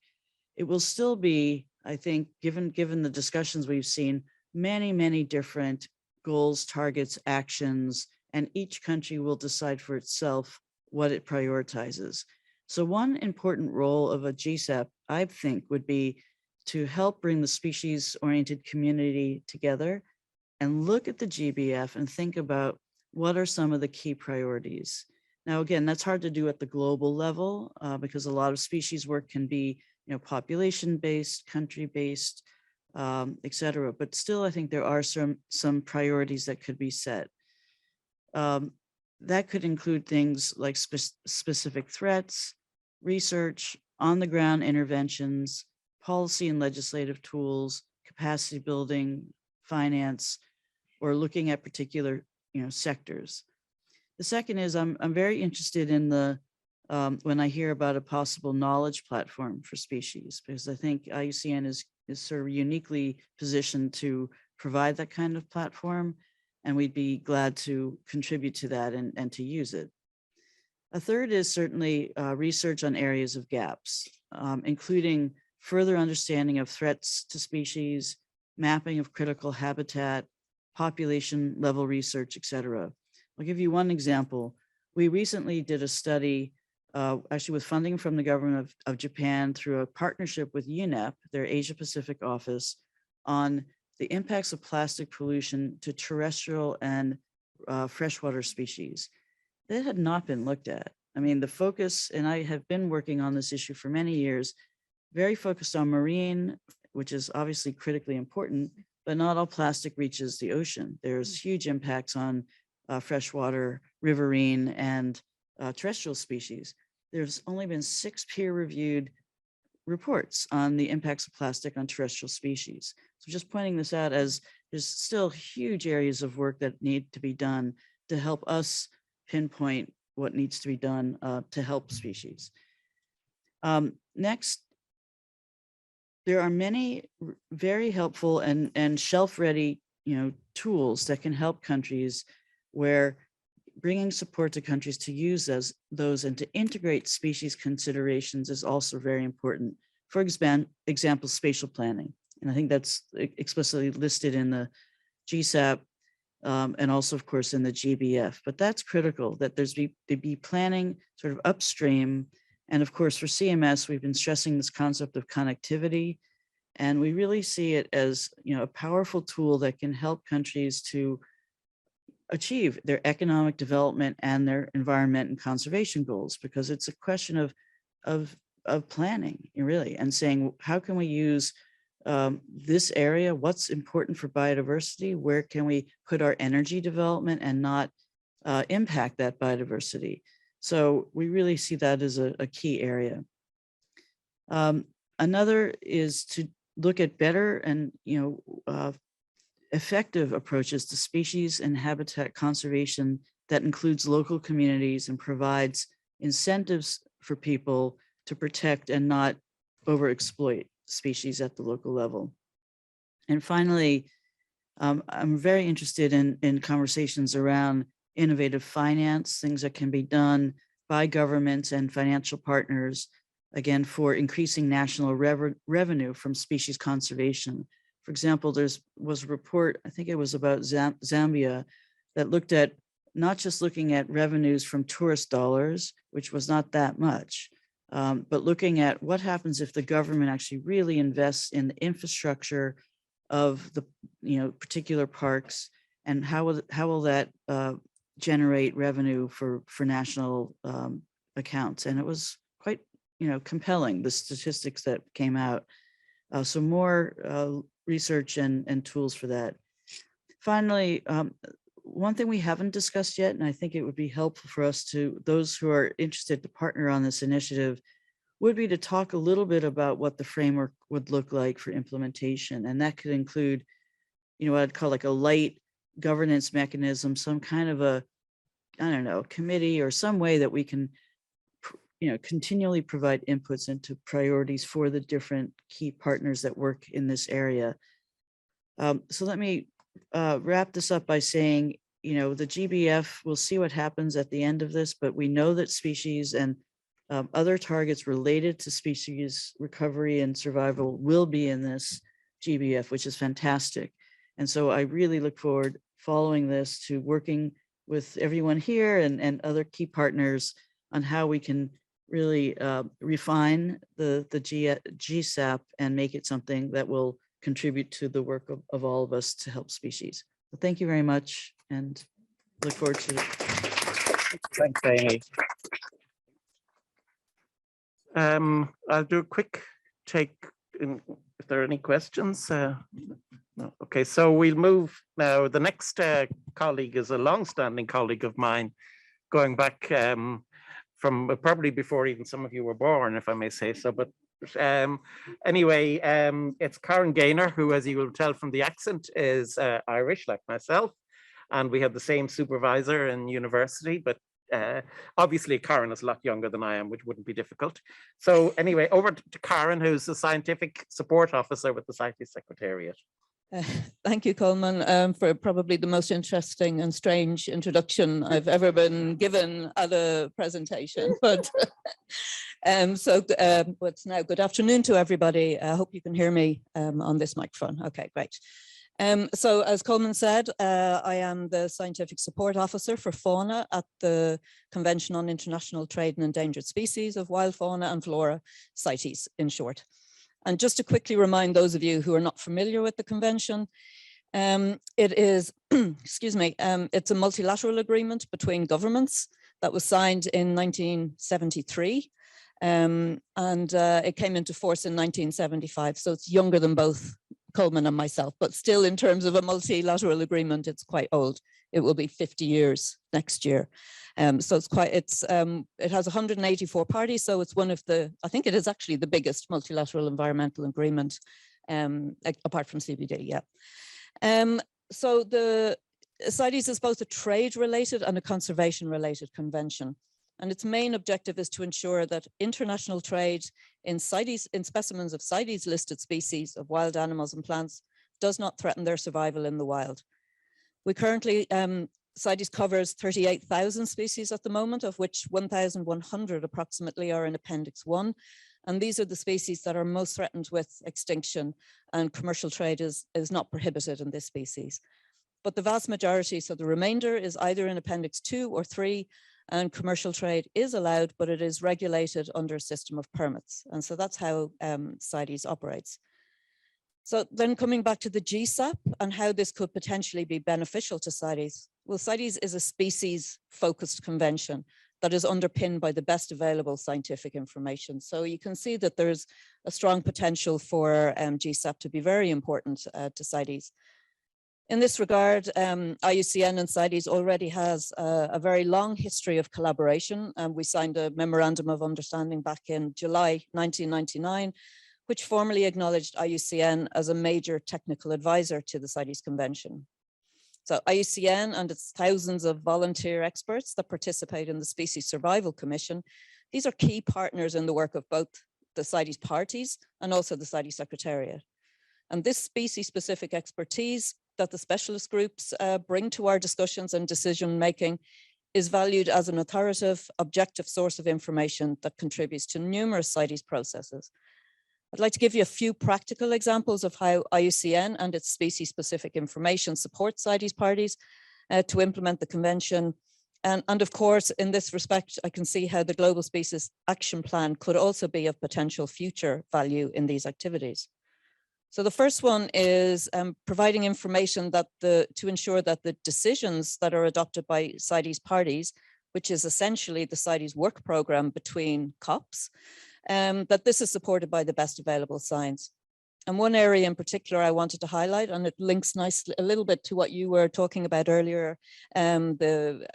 it will still be, I think, given the discussions we've seen, many different goals, targets, actions, and each country will decide for itself what it prioritizes. So one important role of a GSAP, I think, would be to help bring the species-oriented community together and look at the GBF and think about what are some of the key priorities. Now, again, that's hard to do at the global level because a lot of species work can be, population-based, country-based, et cetera. But still, I think there are some priorities that could be set. That could include things like specific threats, research, on-the-ground interventions, policy and legislative tools, capacity building, finance, or looking at particular sectors. The second is I'm very interested in when I hear about a possible knowledge platform for species, because I think IUCN is sort of uniquely positioned to provide that kind of platform, and we'd be glad to contribute to that and to use it. A third is certainly research on areas of gaps, including further understanding of threats to species, mapping of critical habitat, population level research, et cetera. I'll give you one example. We recently did a study, actually with funding from the government of Japan through a partnership with UNEP, their Asia Pacific office, on the impacts of plastic pollution to terrestrial and freshwater species. That had not been looked at. I mean, the focus, and I have been working on this issue for many years, very focused on marine, which is obviously critically important, but not all plastic reaches the ocean. There's huge impacts on freshwater, riverine, and terrestrial species. There's only been 6 peer-reviewed reports on the impacts of plastic on terrestrial species. So just pointing this out, as there's still huge areas of work that need to be done to help us pinpoint what needs to be done to help species. Next, there are many very helpful and shelf-ready, tools that can help countries, where bringing support to countries to use those and to integrate species considerations is also very important. For example, spatial planning. And I think that's explicitly listed in the GSAP and also, of course, in the GBF. But that's critical, that there's be planning sort of upstream. And of course, for CMS, we've been stressing this concept of connectivity. And we really see it as a powerful tool that can help countries to achieve their economic development and their environment and conservation goals, because it's a question of planning, really, and saying, how can we use this area? What's important for biodiversity? Where can we put our energy development and not impact that biodiversity? So we really see that as a key area. Another is to look at better and effective approaches to species and habitat conservation that includes local communities and provides incentives for people to protect and not overexploit species at the local level. And finally, I'm very interested in conversations around innovative finance, things that can be done by governments and financial partners, again, for increasing national revenue from species conservation. For example, was a report, I think it was about Zambia, that looked at not just looking at revenues from tourist dollars, which was not that much, but looking at what happens if the government actually really invests in the infrastructure of the particular parks, and how will that generate revenue for national accounts. And it was quite compelling, the statistics that came out. So more research and tools for that. Finally, one thing we haven't discussed yet, and I think it would be helpful for us those who are interested to partner on this initiative, would be to talk a little bit about what the framework would look like for implementation. And that could include, what I'd call like a light governance mechanism, some kind of a, committee or some way that we can continually provide inputs into priorities for the different key partners that work in this area. So let me wrap this up by saying, the GBF, we'll see what happens at the end of this, but we know that species and other targets related to species recovery and survival will be in this GBF, which is fantastic. And so I really look forward, following this, to working with everyone here and other key partners on how we can really refine the GSAP and make it something that will contribute to the work of all of us to help species. So thank you very much, and look forward to it. Thanks, Amy. I'll do a quick take if there are any questions. No. Okay, so we'll move now. The next colleague is a long-standing colleague of mine, going back from probably before even some of you were born, if I may say so. But anyway, it's Karen Gaynor, who, as you will tell from the accent, is Irish, like myself. And we had the same supervisor in university, but obviously Karen is a lot younger than I am, which wouldn't be difficult. So anyway, over to Karen, who's the Scientific Support Officer with the CITES Secretariat. Thank you, Coleman, for probably the most interesting and strange introduction I've ever been given at a presentation. But it's now good afternoon to everybody. I hope you can hear me on this microphone. Okay, great. So as Coleman said, I am the Scientific Support Officer for Fauna at the Convention on International Trade in Endangered Species of Wild Fauna and Flora, CITES in short. And just to quickly remind those of you who are not familiar with the convention, it is, excuse me, it's a multilateral agreement between governments that was signed in 1973. And it came into force in 1975. So it's younger than both Coleman and myself, but still in terms of a multilateral agreement, it's quite old. It will be 50 years next year. So it's quite, it has 184 parties. So it's one of the, I think it is actually the biggest multilateral environmental agreement, apart from CBD, yeah. So the CITES is both a trade-related and a conservation-related convention. And its main objective is to ensure that international trade in CITES, in specimens of CITES listed species of wild animals and plants does not threaten their survival in the wild. We currently, CITES covers 38,000 species at the moment, of which 1,100 approximately are in Appendix 1. And these are the species that are most threatened with extinction, and commercial trade is not prohibited in this species. But the vast majority, so the remainder, is either in Appendix 2 or 3, and commercial trade is allowed, but it is regulated under a system of permits. And so that's how CITES operates. So then coming back to the GSAP and how this could potentially be beneficial to CITES. Well, CITES is a species-focused convention that is underpinned by the best available scientific information. So you can see that there's a strong potential for GSAP to be very important to CITES. In this regard, IUCN and CITES already has a very long history of collaboration. We signed a memorandum of understanding back in July 1999, which formally acknowledged IUCN as a major technical advisor to the CITES Convention. So IUCN and its thousands of volunteer experts that participate in the Species Survival Commission, these are key partners in the work of both the CITES parties and also the CITES Secretariat. And this species-specific expertise that the specialist groups bring to our discussions and decision-making is valued as an authoritative, objective source of information that contributes to numerous CITES processes. I'd like to give you a few practical examples of how IUCN and its species-specific information support CITES parties to implement the convention. And of course, in this respect, I can see how the Global Species Action Plan could also be of potential future value in these activities. So the first one is providing information that to ensure that the decisions that are adopted by CITES parties, which is essentially the CITES work program between COPs, that this is supported by the best available science. And one area in particular I wanted to highlight, and it links nicely a little bit to what you were talking about earlier, bringing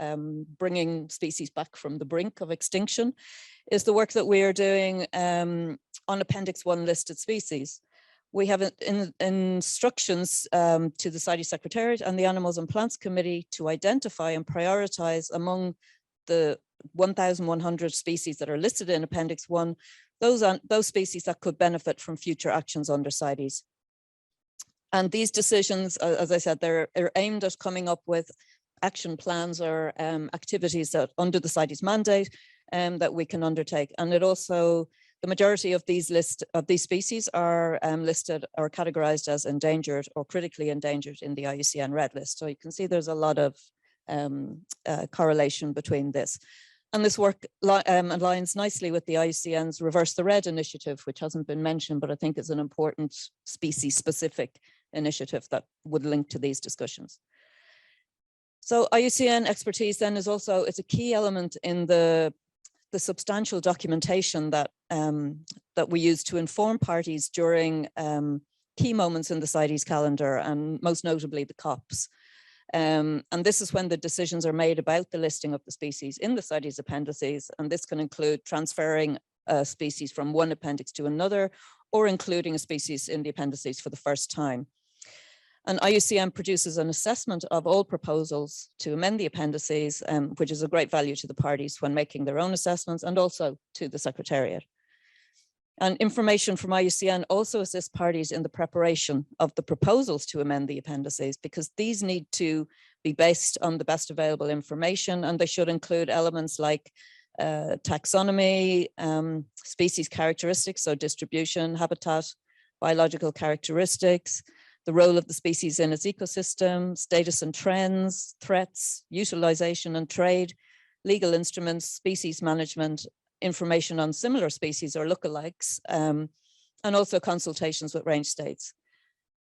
species back from the brink of extinction, is the work that we are doing on Appendix 1 listed species. We have instructions to the CITES Secretariat and the Animals and Plants Committee to identify and prioritize among the 1,100 species that are listed in Appendix 1, those species that could benefit from future actions under CITES. And these decisions, as I said, they're aimed at coming up with action plans or activities that under the CITES mandate that we can undertake. And it also, the majority of these species are listed or categorized as endangered or critically endangered in the IUCN Red List. So you can see there's a lot of correlation between this. And this work aligns nicely with the IUCN's Reverse the Red initiative, which hasn't been mentioned, but I think is an important species-specific initiative that would link to these discussions. So IUCN expertise then is also, it's a key element in the substantial documentation that that we use to inform parties during key moments in the CITES calendar, and most notably the COPs. And this is when the decisions are made about the listing of the species in the CITES appendices, and this can include transferring a species from one appendix to another, or including a species in the appendices for the first time. And IUCN produces an assessment of all proposals to amend the appendices, which is of great value to the parties when making their own assessments, and also to the Secretariat. And information from IUCN also assists parties in the preparation of the proposals to amend the appendices, because these need to be based on the best available information, and they should include elements like taxonomy, species characteristics, so distribution, habitat, biological characteristics, the role of the species in its ecosystem, status and trends, threats, utilization and trade, legal instruments, species management, information on similar species or lookalikes, and and also consultations with range states.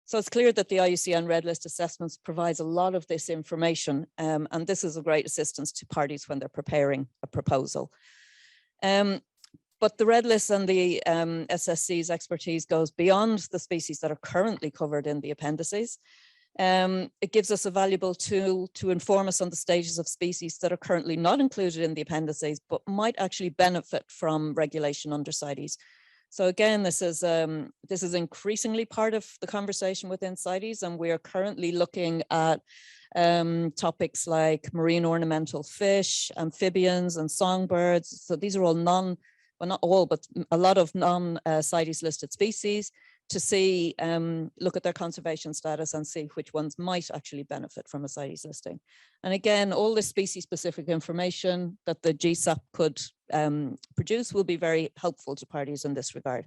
So it's clear that the IUCN Red List assessments provides a lot of this information, and this is a great assistance to parties when they're preparing a proposal. But the Red List and the SSC's expertise goes beyond the species that are currently covered in the appendices. It gives us a valuable tool to inform us on the stages of species that are currently not included in the appendices, but might actually benefit from regulation under CITES. So again, this is increasingly part of the conversation within CITES, and we are currently looking at topics like marine ornamental fish, amphibians, and songbirds. So these are all well, not all, but a lot of non-CITES listed species, to see, look at their conservation status and see which ones might actually benefit from a CITES listing. And again, all this species-specific information that the GSAP could produce will be very helpful to parties in this regard.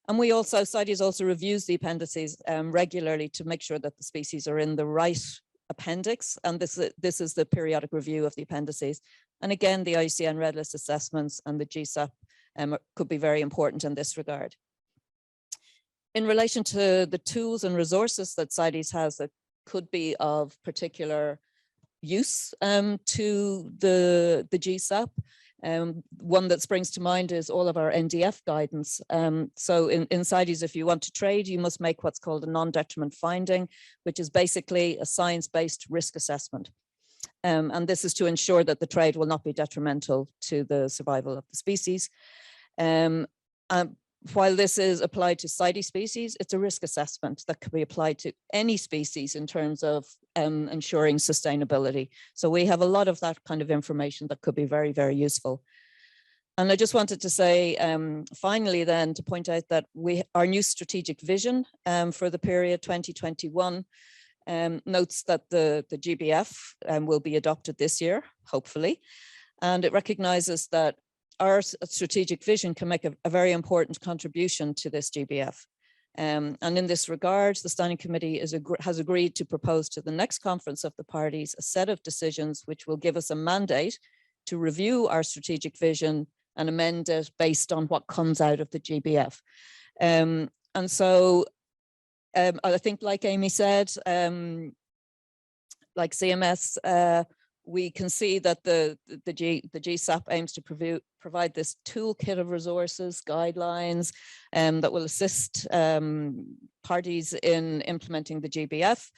And we also, CITES also reviews the appendices regularly to make sure that the species are in the right appendix. And this is the periodic review of the appendices. And again, the IUCN Red List assessments and the GSAP could be very important in this regard. In relation to the tools and resources that CITES has that could be of particular use to the GSAP, one that springs to mind is all of our NDF guidance. So in CITES, if you want to trade, you must make what's called a non-detriment finding, which is basically a science-based risk assessment. And this is to ensure that the trade will not be detrimental to the survival of the species. While this is applied to CITES species, it's a risk assessment that could be applied to any species in terms of ensuring sustainability. So we have a lot of that kind of information that could be very, very useful. And I just wanted to say, finally then, to point out that our new strategic vision for the period 2021 notes that the GBF will be adopted this year, hopefully. And it recognizes that our strategic vision can make a very important contribution to this GBF. And in this regard, the Standing Committee has agreed to propose to the next conference of the parties a set of decisions which will give us a mandate to review our strategic vision and amend it based on what comes out of the GBF. And so I think, like Amy said, like CMS, we can see that the GSAP aims to provide this toolkit of resources, guidelines that will assist parties in implementing the GBF,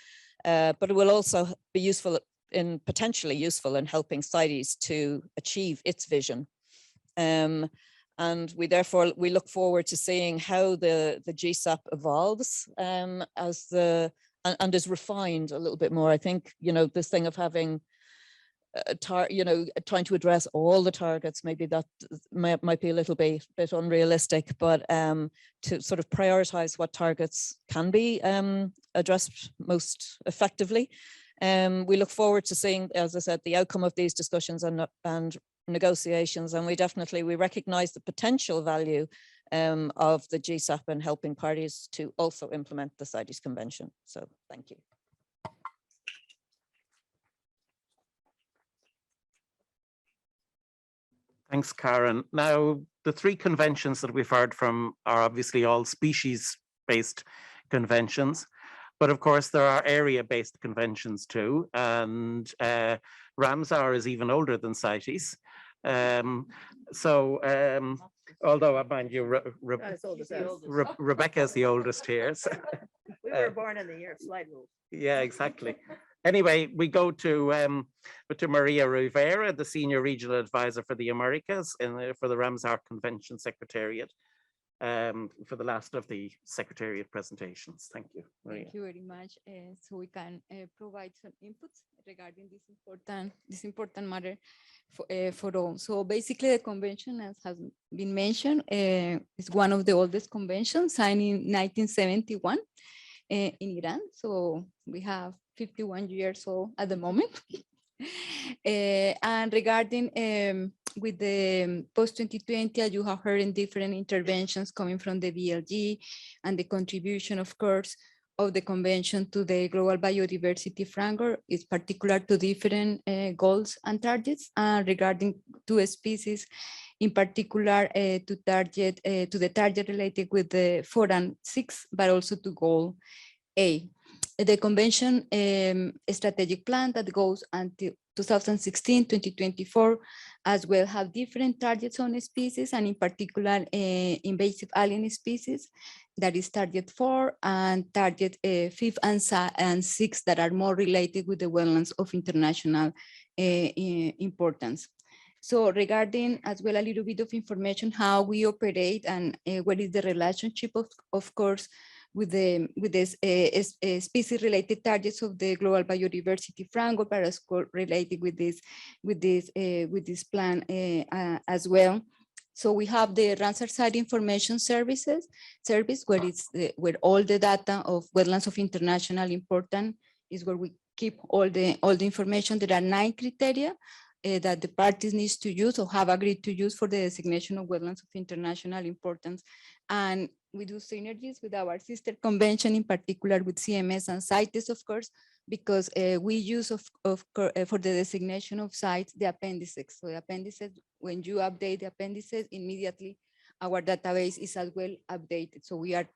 but it will also be potentially useful in helping CITES to achieve its vision. And we look forward to seeing how the GSAP evolves and is refined a little bit more. I think, this thing of having trying to address all the targets, maybe that might be a little bit unrealistic, but to sort of prioritize what targets can be addressed most effectively. We look forward to seeing, as I said, the outcome of these discussions and negotiations, and we recognize the potential value of the GSAP in helping parties to also implement the CITES Convention. So thank you. Thanks, Karen. Now, the three conventions that we've heard from are obviously all species-based conventions, but of course there are area-based conventions too, and Ramsar is even older than CITES. Although, mind you, Rebecca is the oldest here. So. We were born in the year of slide rules. Yeah, exactly. Anyway, we go to Maria Rivera, the Senior Regional Advisor for the Americas and for the Ramsar Convention Secretariat, for the last of the Secretariat presentations. Thank you, Maria. Thank you very much. So we can provide some inputs regarding this important matter for all. So basically, the convention, as has been mentioned, is one of the oldest conventions, signed in 1971 in Iran. So we have 51 years old at the moment. And regarding with the post-2020, as you have heard in different interventions coming from the BLG and the contribution, of course, of the convention to the Global Biodiversity Framework is particular to different goals and targets regarding two species in particular to the target related with the 4 and 6, but also to goal A. The convention strategic plan that goes until 2016-2024 as well have different targets on species, and in particular invasive alien species, that is target 4, and target 5 and 6 that are more related with the wetlands of international importance. So regarding as well a little bit of information how we operate and what is the relationship of course with this species related targets of the Global Biodiversity Framework, but as related with this plan as well. So we have the Ramsar Site Information Service, where all the data of wetlands of international importance is where we keep all the information. There are 9 criteria that the parties needs to use or have agreed to use for the designation of wetlands of international importance. And we do synergies with our sister convention, in particular with CMS and CITES, of course, because we use for the designation of sites, the appendices. So the appendices, when you update the appendices, immediately our database is as well updated. So we are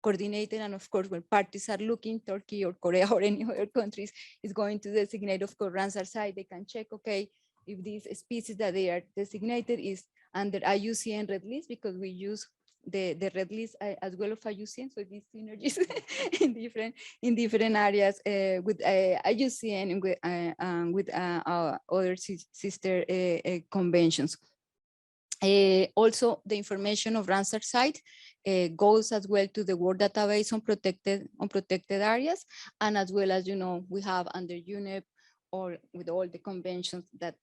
coordinated, and of course, when parties are looking, Turkey or Korea or any other countries is going to designate, of course, Ramsar site, they can check, okay, if these species that they are designated is under IUCN red list, because we use the red list as well of IUCN, so these synergies in different areas with IUCN and with our other sister conventions. Also, the information of Ramsar site goes as well to the World Database on protected areas, and as well as, you know, we have under UNEP or with all the conventions that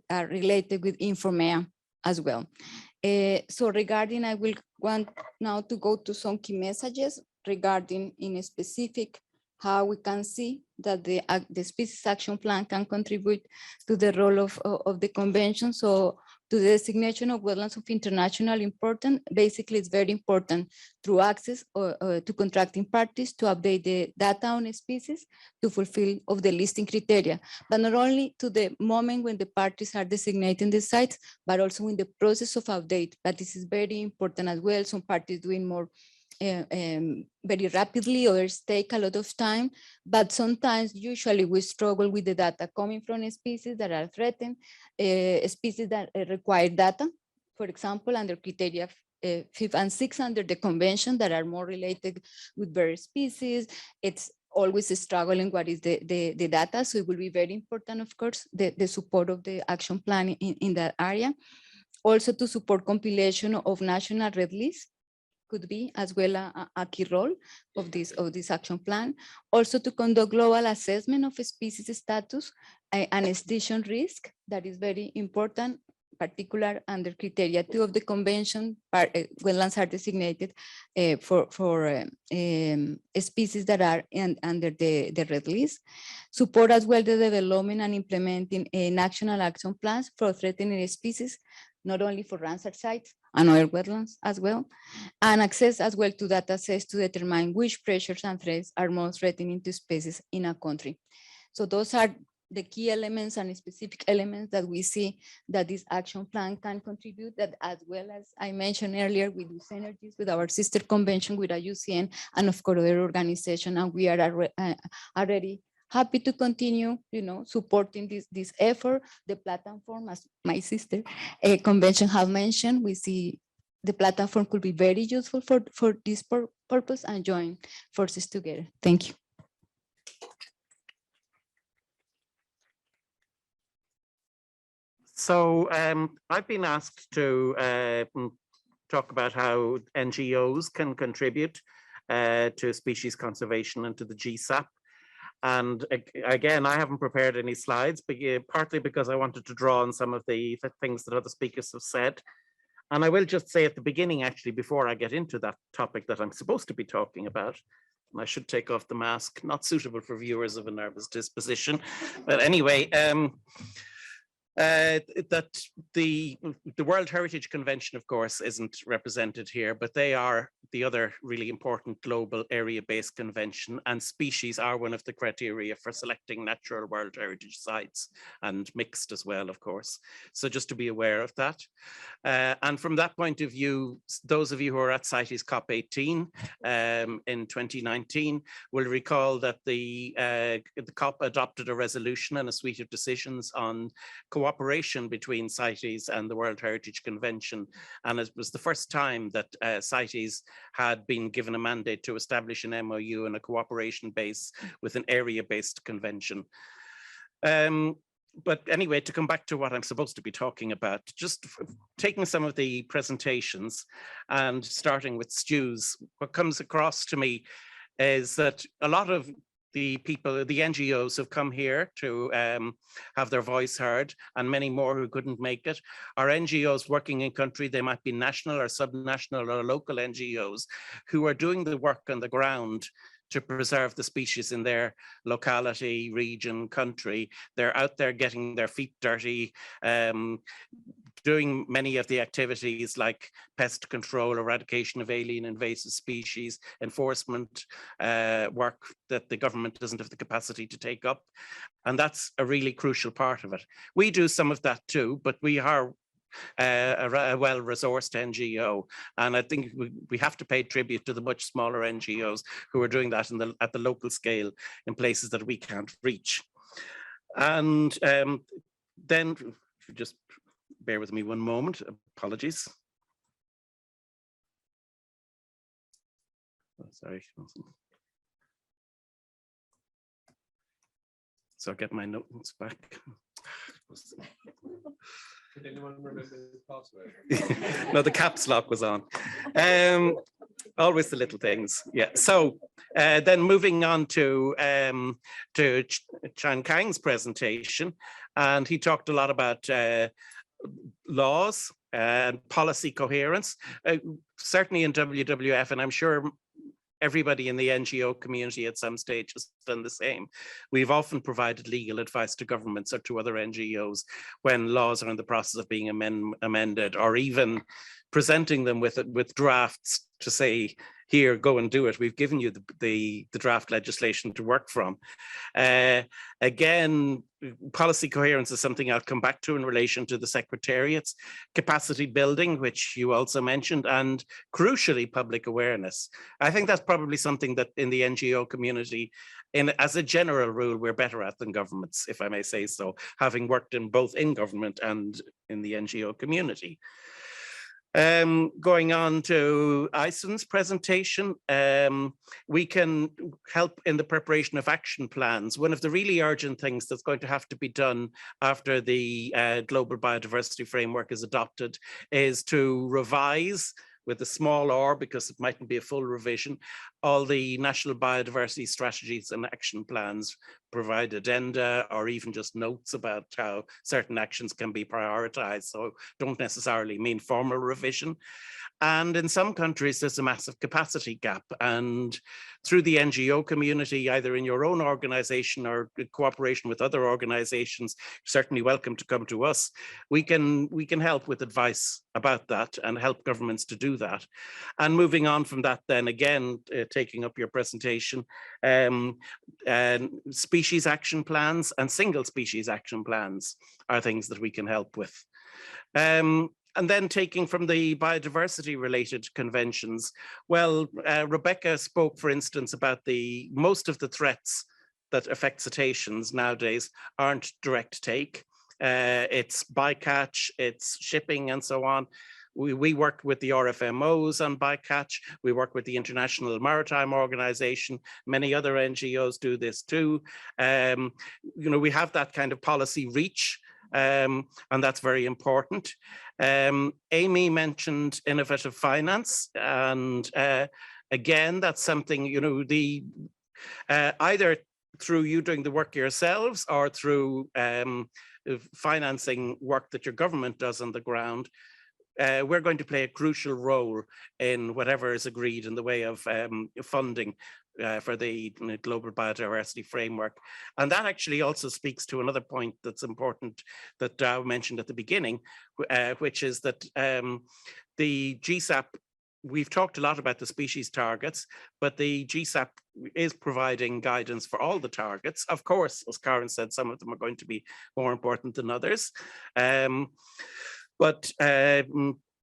are related with Informaea as well. So regarding, I will want now to go to some key messages regarding in a specific how we can see that the species action plan can contribute to the role of the convention. So to the designation of wetlands of international importance, basically it's very important through access to contracting parties to update the data on species to fulfill of the listing criteria, but not only to the moment when the parties are designating the sites, but also in the process of update. But this is very important as well. Some parties doing more very rapidly, others take a lot of time, but sometimes usually we struggle with the data coming from species that are threatened, species that require data, for example, under criteria 5 and 6 under the convention that are more related with bird species. It's always struggling what is the data, so it will be very important, of course, the support of the action plan in that area. Also to support compilation of national red lists could be as well a key role of this action plan. Also to conduct global assessment of species status and extinction risk, that is very important, particular under criteria 2 of the convention, wetlands are designated for species that are under the red list. Support as well the development and implementing national action plans for threatening species, not only for Ramsar sites and other wetlands as well, and access as well to data sets to determine which pressures and threats are most threatening to species in a country. So those are the key elements and specific elements that we see that this action plan can contribute, that as well as I mentioned earlier, we do synergies with our sister convention with IUCN and of course other organizations, and we are already happy to continue, you know, supporting this effort. The platform, as my sister convention have mentioned, we see the platform could be very useful for this purpose and join forces together. Thank you. So I've been asked to talk about how NGOs can contribute to species conservation and to the GSAP. And again, I haven't prepared any slides, but partly because I wanted to draw on some of the things that other speakers have said. And I will just say at the beginning, actually, before I get into that topic that I'm supposed to be talking about, and I should take off the mask, not suitable for viewers of a nervous disposition. But anyway, that the World Heritage Convention, of course, isn't represented here, but they are the other really important global area-based convention, and species are one of the criteria for selecting natural World Heritage sites, and mixed as well, of course. So just to be aware of that. And from that point of view, those of you who are at CITES COP18 in 2019 will recall that the COP adopted a resolution and a suite of decisions on cooperation between CITES and the World Heritage Convention. And it was the first time that CITES had been given a mandate to establish an MOU and a cooperation base with an area-based convention. But anyway, to come back to what I'm supposed to be talking about, just taking some of the presentations and starting with Stu's, what comes across to me is that a lot of the people, the NGOs who've come here to have their voice heard, and many more who couldn't make it, are NGOs working in country. They might be national or subnational or local NGOs who are doing the work on the ground to preserve the species in their locality, region, country. They're out there getting their feet dirty, doing many of the activities like pest control, eradication of alien invasive species, enforcement work that the government doesn't have the capacity to take up. And that's a really crucial part of it. We do some of that too, but we are a well-resourced NGO. And I think we have to pay tribute to the much smaller NGOs who are doing that at the local scale in places that we can't reach. And then, just bear with me one moment, apologies. Oh, sorry. So I'll get my notes back. Did anyone remember his password? No, the caps lock was on. Always the little things. Yeah. So then moving on to Kang's presentation, and he talked a lot about laws and policy coherence. Certainly in WWF, and I'm sure everybody in the NGO community at some stage has done the same. We've often provided legal advice to governments or to other NGOs when laws are in the process of being amended, or even presenting them with drafts to say, here, go and do it. We've given you the draft legislation to work from. Again, policy coherence is something I'll come back to in relation to the secretariats, capacity building, which you also mentioned, and crucially, public awareness. I think that's probably something that in the NGO community, as a general rule, we're better at than governments, if I may say so, having worked in both in government and in the NGO community. Going on to Ayson's presentation, we can help in the preparation of action plans. One of the really urgent things that's going to have to be done after the Global Biodiversity Framework is adopted is to revise, with a small r because it mightn't be a full revision, all the national biodiversity strategies and action plans, provide addenda or even just notes about how certain actions can be prioritized. So don't necessarily mean formal revision. And in some countries, there's a massive capacity gap. And through the NGO community, either in your own organization or in cooperation with other organizations, certainly welcome to come to us. We can help with advice about that and help governments to do that. And moving on from that, then again, taking up your presentation, species action plans and single species action plans are things that we can help with. And then taking from the biodiversity related conventions, well, Rebecca spoke, for instance, about most of the threats that affect cetaceans nowadays aren't direct take. It's bycatch, it's shipping and so on. We work with the RFMOs on bycatch. We work with the International Maritime Organization. Many other NGOs do this too. We have that kind of policy reach, and that's very important. Amy mentioned innovative finance, and again, that's something, either through you doing the work yourselves or through financing work that your government does on the ground, we're going to play a crucial role in whatever is agreed in the way of funding for the Global Biodiversity Framework. And that actually also speaks to another point that's important that Dow mentioned at the beginning, which is that the GSAP we've talked a lot about the species targets, but the GSAP is providing guidance for all the targets. Of course, as Karen said, some of them are going to be more important than others. But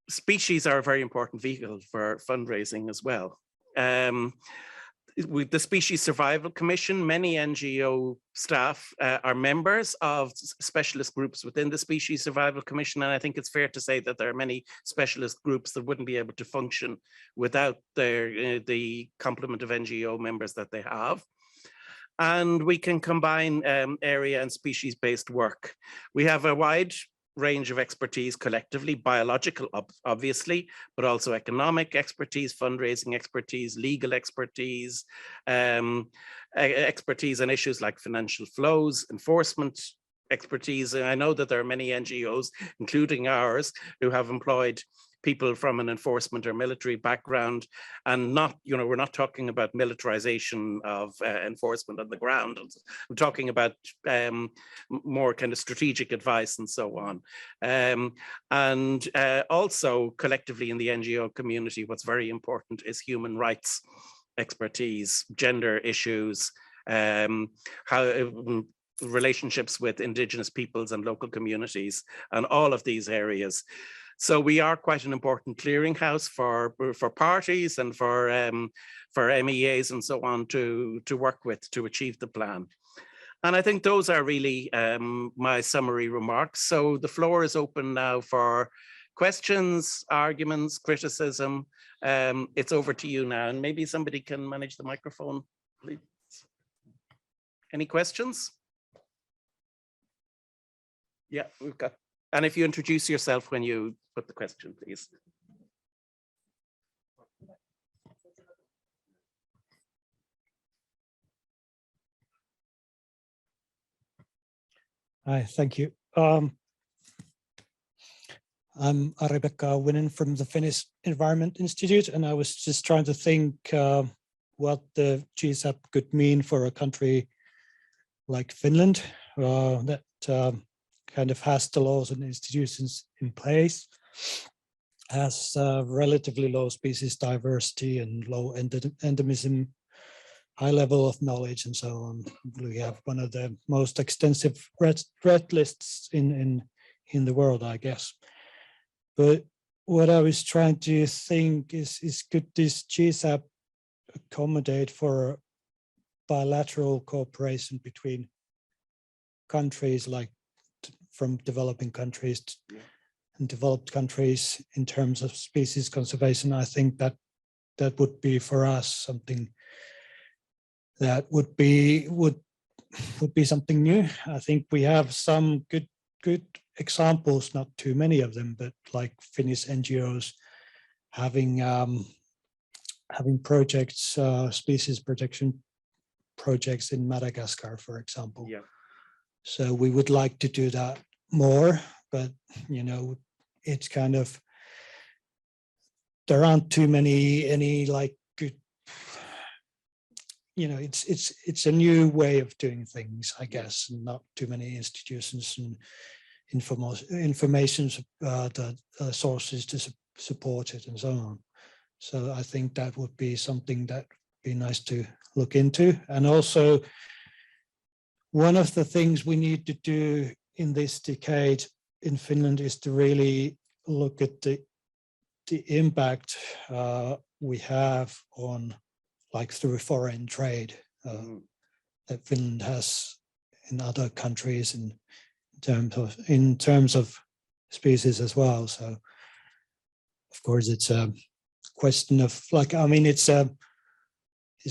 species are a very important vehicle for fundraising as well. With the Species Survival Commission, many NGO staff are members of specialist groups within the Species Survival Commission, and I think it's fair to say that there are many specialist groups that wouldn't be able to function without the complement of NGO members that they have. And we can combine area and species-based work. We have a wide range of expertise collectively, biological, obviously, but also economic expertise, fundraising expertise, legal expertise, expertise on issues like financial flows, enforcement expertise. And I know that there are many NGOs, including ours, who have employed people from an enforcement or military background, and not, we're not talking about militarization of enforcement on the ground. We're talking about more kind of strategic advice and so on. And also collectively in the NGO community, what's very important is human rights expertise, gender issues, how relationships with Indigenous peoples and local communities, and all of these areas. So we are quite an important clearinghouse for parties and for MEAs and so on to work with to achieve the plan. And I think those are really my summary remarks. So the floor is open now for questions, arguments, criticism. It's over to you now, and maybe somebody can manage the microphone, please. Any questions? Yeah, we've got. And if you introduce yourself when you put the question, please. Hi, thank you. I'm Rebecca Winen from the Finnish Environment Institute, and I was just trying to think what the GSAP could mean for a country like Finland that kind of has the laws and institutions in place, has relatively low species diversity and low endemism, high level of knowledge and so on. We have one of the most extensive red lists in the world, I guess. But what I was trying to think is could this GSAP accommodate for bilateral cooperation between countries, like from developing countries and developed countries in terms of species conservation? I think that would be for us something that would be something new. I think we have some good examples, not too many of them, but like Finnish NGOs having projects, species protection projects in Madagascar, for example. Yeah. So we would like to do that more, but it's kind of, there aren't too many like good, it's a new way of doing things, I guess, and not too many institutions and information sources to support it and so on. So I think that would be something that would be nice to look into. And also, one of the things we need to do in this decade in Finland is to really look at the impact we have on, like, through foreign trade that Finland has in other countries in terms of species as well. So of course it's a question of, like, I mean, it's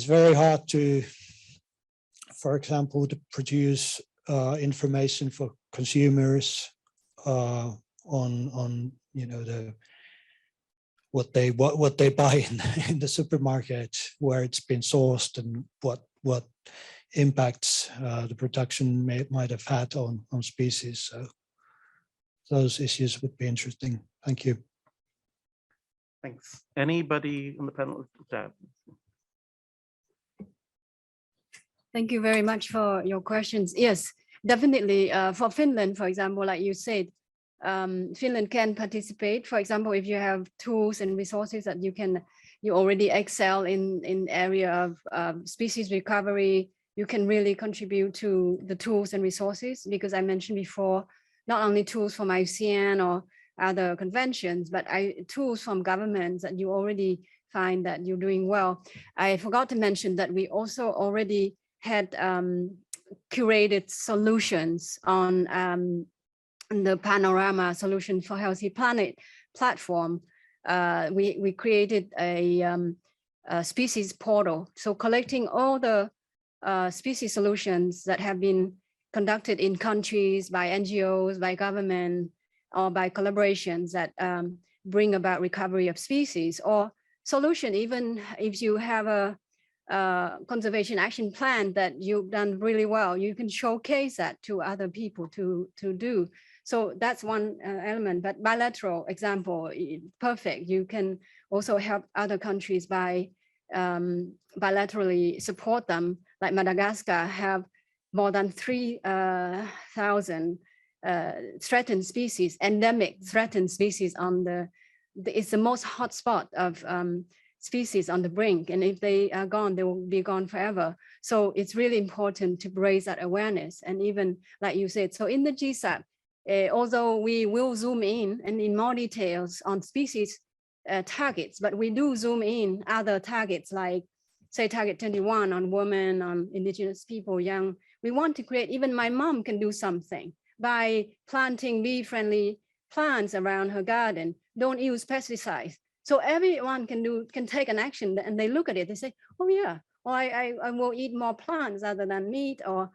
very hard to, for example, to produce information for consumers on what they buy in the supermarket, where it's been sourced, and what impacts the production might have had on species. So those issues would be interesting. Thank you. Thanks. Anybody on the panel? Thank you very much for your questions. Yes, definitely. For Finland, for example, like you said, Finland can participate. For example, if you have tools and resources that you already excel in area of species recovery, you can really contribute to the tools and resources, because I mentioned before, not only tools from IUCN or other conventions, but tools from governments that you already find that you're doing well. I forgot to mention that we also already had curated solutions on the Panorama Solution for Healthy Planet platform. We created a species portal. So collecting all the species solutions that have been conducted in countries by NGOs, by government, or by collaborations that bring about recovery of species, or solution, even if you have a conservation action plan that you've done really well, you can showcase that to other people to do. So that's one element, but bilateral example, perfect. You can also help other countries by bilaterally support them. Like Madagascar have more than 3,000 threatened species, endemic threatened species on it's the most hotspot of species on the brink. And if they are gone, they will be gone forever. So it's really important to raise that awareness. And even like you said, so in the GSAP, although we will zoom in and in more details on species targets, but we do zoom in other targets, like say target 21 on women, on indigenous people, young. We want to create, even my mom can do something by planting bee-friendly plants around her garden. Don't use pesticides. So everyone can take an action, and they look at it, they say, oh yeah, or I will eat more plants other than meat, or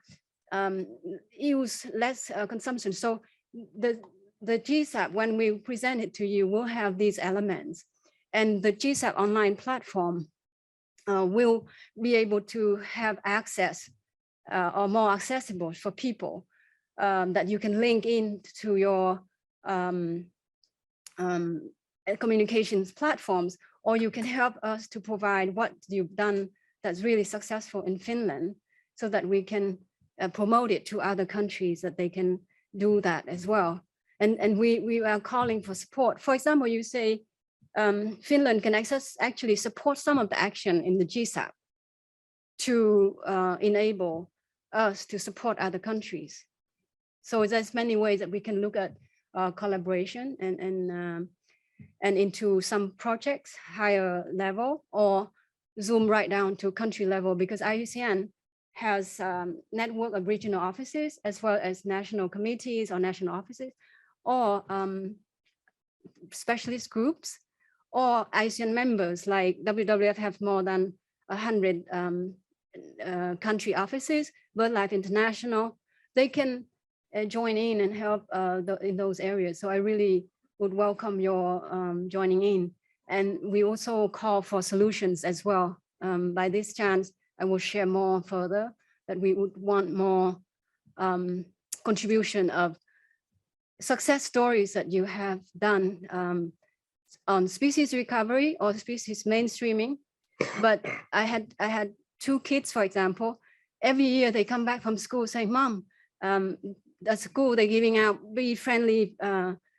use less consumption. So the GSAP, when we present it to you, will have these elements. And the GSAP online platform will be able to have access or more accessible for people, that you can link in to your communications platforms, or you can help us to provide what you've done that's really successful in Finland, so that we can promote it to other countries, that they can do that as well. And we are calling for support. For example, you say Finland can actually support some of the action in the GSAP to enable us to support other countries. So there's many ways that we can look at collaboration and into some projects higher level, or zoom right down to country level, because IUCN has network of regional offices as well as national committees or national offices, or specialist groups, or IUCN members. Like WWF have more than 100 country offices, BirdLife International. They can join in and help in those areas. So I really would welcome your joining in. And we also call for solutions as well. By this chance, I will share more further, that we would want more contribution of success stories that you have done on species recovery or species mainstreaming. But I had 2 kids, for example. Every year they come back from school saying, Mom, at school they're giving out bee-friendly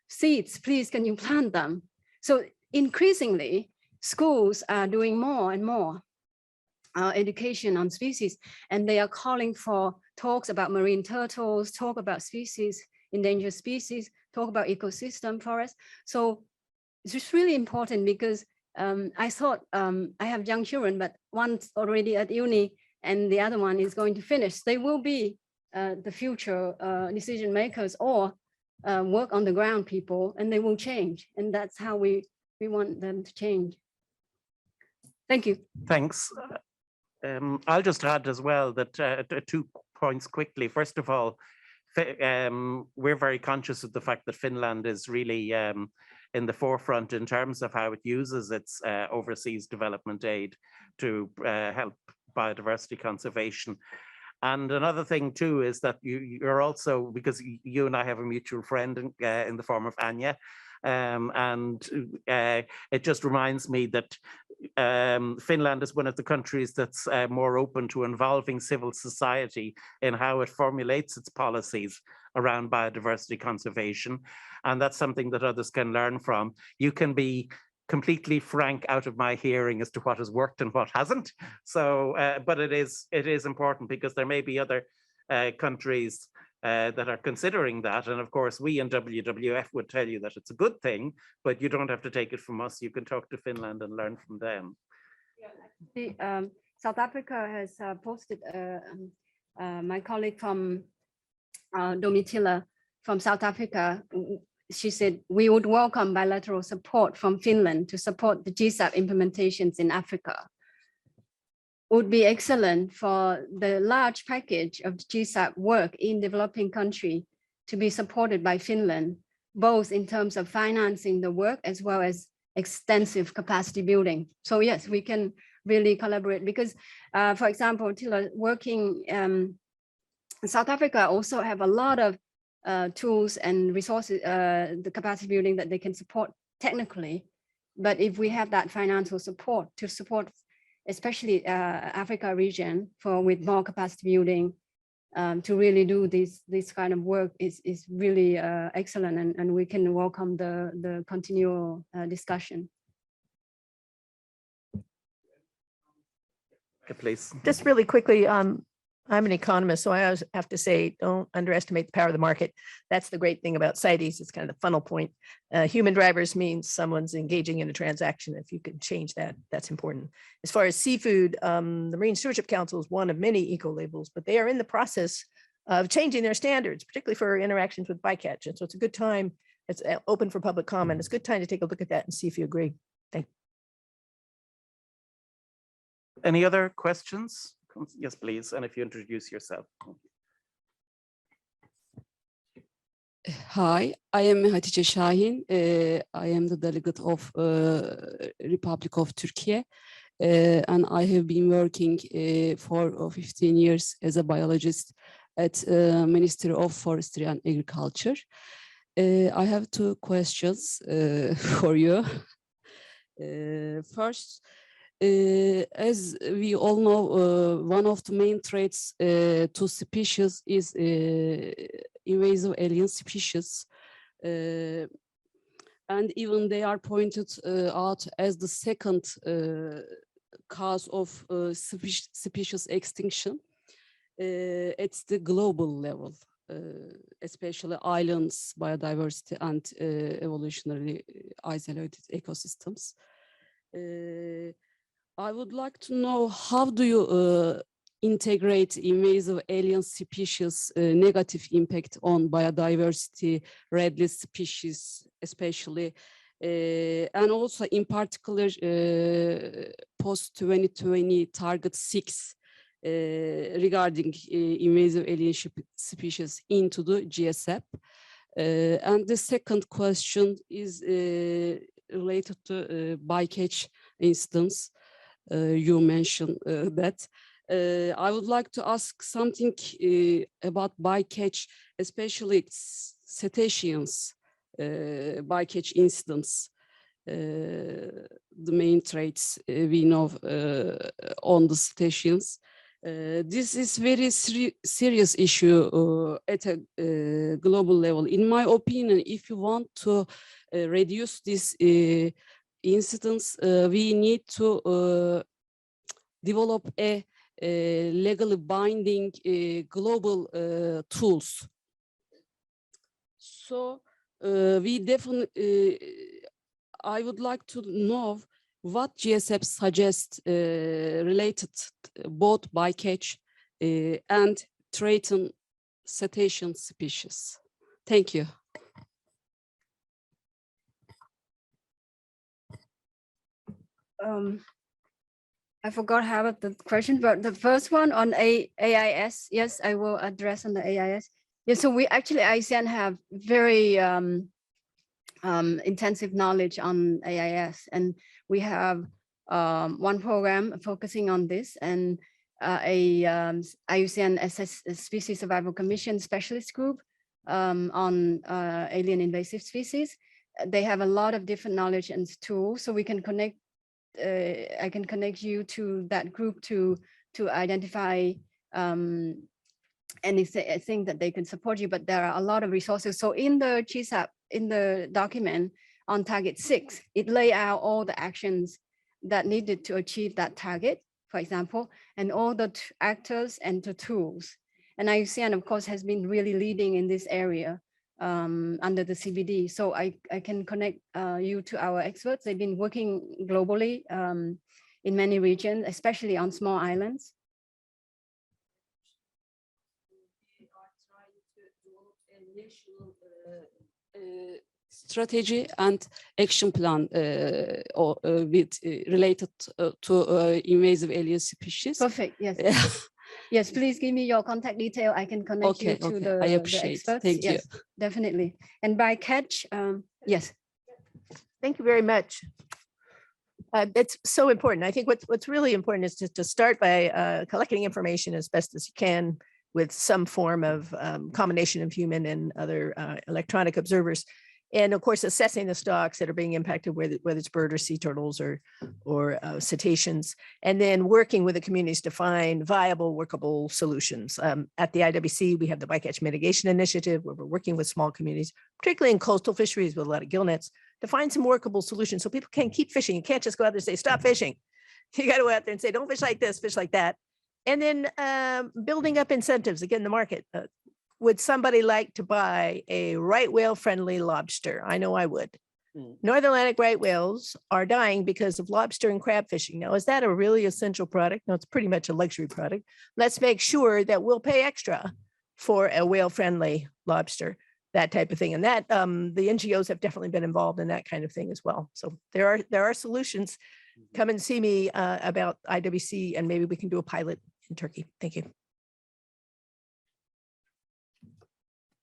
seeds. Please, can you plant them? So increasingly, schools are doing more and more education on species, and they are calling for talks about marine turtles, talk about species, endangered species, talk about ecosystem forests. So it's just really important, because I thought I have young children, but one's already at uni and the other one is going to finish. They will be the future decision makers, or work on the ground people, and they will change. And that's how we want them to change. Thank you. Thanks. I'll just add as well that 2 points quickly. First of all, we're very conscious of the fact that Finland is really in the forefront in terms of how it uses its overseas development aid to help biodiversity conservation. And another thing too is that you're also, because you and I have a mutual friend in the form of Anya, and it just reminds me that Finland is one of the countries that's more open to involving civil society in how it formulates its policies around biodiversity conservation. And that's something that others can learn from. You can be completely frank out of my hearing as to what has worked and what hasn't. So, but it is important because there may be other countries that are considering that. And of course, we in WWF would tell you that it's a good thing, but you don't have to take it from us. You can talk to Finland and learn from them. South Africa has posted, my colleague from Domitila from South Africa, she said, we would welcome bilateral support from Finland to support the GSAP implementations in Africa. Would be excellent for the large package of GSAP work in developing country to be supported by Finland, both in terms of financing the work as well as extensive capacity building. So yes, we can really collaborate because, for example, Tila working South Africa also have a lot of tools and resources, the capacity building that they can support technically. But if we have that financial support to support, especially Africa region with more capacity building, to really do this kind of work is really excellent, and we can welcome the continual discussion. Please. Just really quickly, I'm an economist, so I always have to say, don't underestimate the power of the market. That's the great thing about CITES. It's kind of the funnel point. Human drivers means someone's engaging in a transaction. If you can change that, that's important. As far as seafood, the Marine Stewardship Council is one of many eco-labels, but they are in the process of changing their standards, particularly for interactions with bycatch. And so it's a good time. It's open for public comment. It's a good time to take a look at that and see if you agree. Thank you. Any other questions? Yes, please. And if you introduce yourself. Hi, I am Hatice Şahin. I am the delegate of Republic of Turkey, and I have been working for 15 years as a biologist at Ministry of Forestry and Agriculture. I have two questions for you. First, as we all know, one of the main threats to species is invasive alien species. And even they are pointed out as the second cause of species extinction at the global level, especially islands, biodiversity, and evolutionarily isolated ecosystems. I would like to know, how do you integrate invasive alien species negative impact on biodiversity, red list species, especially, and also in particular post-2020 target 6 regarding invasive alien species into the GSAP. And the second question is related to bycatch instance. You mentioned that. I would like to ask something about bycatch, especially cetaceans bycatch incidents. The main traits we know on the cetaceans. This is very serious issue at a global level. In my opinion, if you want to reduce this incidents, we need to develop a legally binding global tools. So we definitely, I would like to know what GSAP suggests related both bycatch and threatened cetacean species. Thank you. I forgot half the question, but the first one on AIS, yes, I will address on the AIS. Yeah, so we actually, IUCN have very intensive knowledge on AIS, and we have one program focusing on this, and a IUCN Species Survival Commission specialist group on alien invasive species. They have a lot of different knowledge and tools, so we can connect I can connect you to that group to identify anything that they can support you, but there are a lot of resources. So in the GSAP, in the document on target 6, it lay out all the actions that needed to achieve that target, for example, and all the actors and the tools. And IUCN, of course, has been really leading in this area under the CBD. So I can connect you to our experts. They've been working globally in many regions, especially on small islands. Strategy and action plan with related to invasive alien species. Perfect. Yes. Yes. Please give me your contact detail. I can connect you to the, I appreciate. the experts. Thank you. Yes, definitely. And by catch, yes. Thank you very much. It's so important. I think what's really important is to start by collecting information as best as you can with some form of combination of human and other electronic observers. And of course, assessing the stocks that are being impacted, whether it's bird or sea turtles or cetaceans, and then working with the communities to find viable, workable solutions. At the IWC, we have the Bycatch Mitigation Initiative, where we're working with small communities, particularly in coastal fisheries with a lot of gill nets, to find some workable solutions so people can keep fishing. You can't just go out there and say, stop fishing. You got to go out there and say, don't fish like this, fish like that. And then building up incentives, again, the market. Would somebody like to buy a right whale friendly lobster? I know I would. North Atlantic right whales are dying because of lobster and crab fishing. Now, is that a really essential product? No, it's pretty much a luxury product. Let's make sure that we'll pay extra for a whale friendly lobster, that type of thing. And that the NGOs have definitely been involved in that kind of thing as well. So there are solutions. Come and see me about IWC, and maybe we can do a pilot in Turkey. Thank you.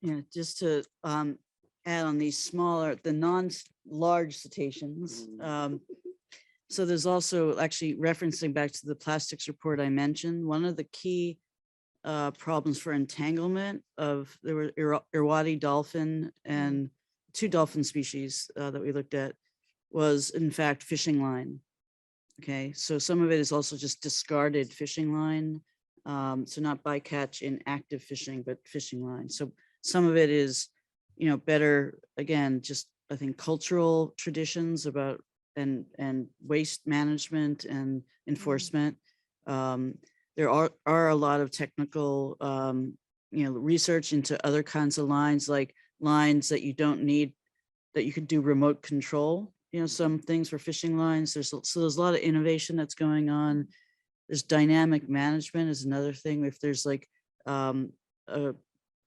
Yeah, just to add on these smaller, the non-large cetaceans. So there's also actually referencing back to the plastics report I mentioned, one of the key problems for entanglement of, there were Irrawaddy dolphin and 2 dolphin species that we looked at was in fact fishing line. Okay, so some of it is also just discarded fishing line. So not bycatch in active fishing, but fishing line. So some of it is, you know, better, again, just I think cultural traditions about and waste management and enforcement. There are a lot of technical, you know, research into other kinds of lines, like lines that you don't need, that you could do remote control. You know, some things for fishing lines. So there's a lot of innovation that's going on. There's dynamic management is another thing. If there's like a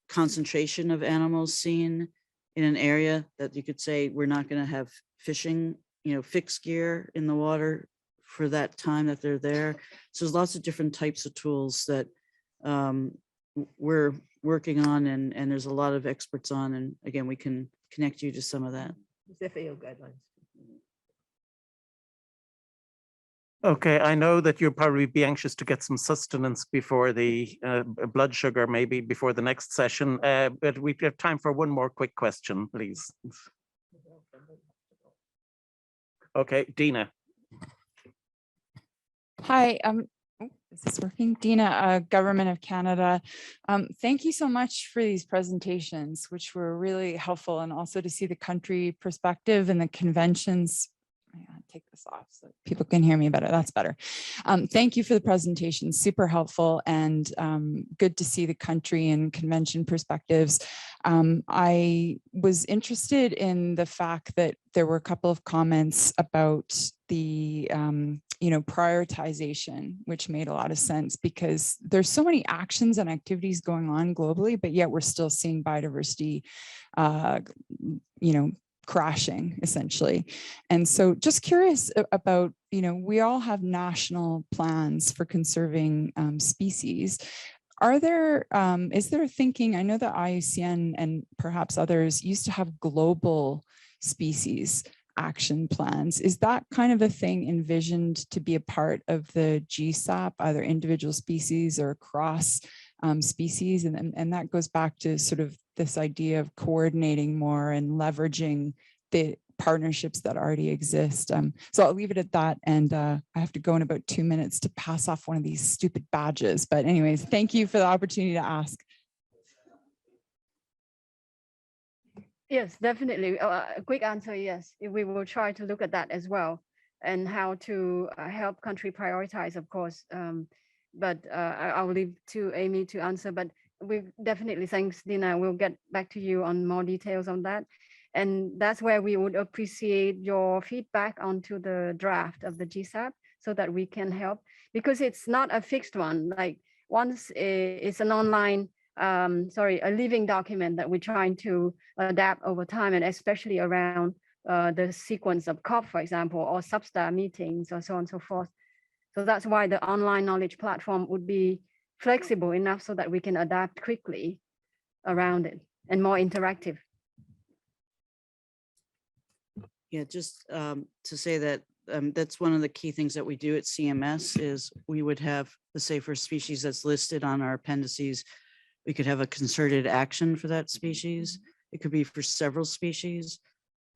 concentration of animals seen in an area, that you could say we're not going to have fishing, you know, fixed gear in the water for that time that they're there. So there's lots of different types of tools that we're working on, and there's a lot of experts on, and again, we can connect you to some of that. FAO guidelines. Okay, I know that you'll probably be anxious to get some sustenance before the blood sugar, maybe before the next session, but we have time for one more quick question, please. Okay, Dina. Hi, is this working? Dina, Government of Canada. Thank you so much for these presentations, which were really helpful, and also to see the country perspective and the conventions. Take this off so people can hear me better. That's better. Thank you for the presentation. Super helpful, and good to see the country and convention perspectives. I was interested in the fact that there were a couple of comments about the you know, prioritization, which made a lot of sense, because there's so many actions and activities going on globally, but yet we're still seeing biodiversity you know, crashing essentially. And so just curious about, you know, we all have national plans for conserving species. Are there, is there thinking, I know that IUCN and perhaps others used to have global species action plans. Is that kind of a thing envisioned to be a part of the GSAP, either individual species or across species? And that goes back to sort of this idea of coordinating more and leveraging the partnerships that already exist. So I'll leave it at that. And I have to go in about 2 minutes to pass off one of these stupid badges. But anyways, thank you for the opportunity to ask. Yes, definitely. A quick answer, yes. We will try to look at that as well, and how to help country prioritize, of course. But I'll leave to Amy to answer. But we definitely, thanks, Dina. We'll get back to you on more details on that. And that's where we would appreciate your feedback onto the draft of the GSAP so that we can help, because it's not a fixed one. Like once it's an online, a living document that we're trying to adapt over time, and especially around the sequence of COP, for example, or Substar meetings or so on and so forth. So that's why the online knowledge platform would be flexible enough so that we can adapt quickly around it and more interactive. Yeah, just to say that that's one of the key things that we do at CMS is we would have, let's say for species that's listed on our appendices, we could have a concerted action for that species. It could be for several species.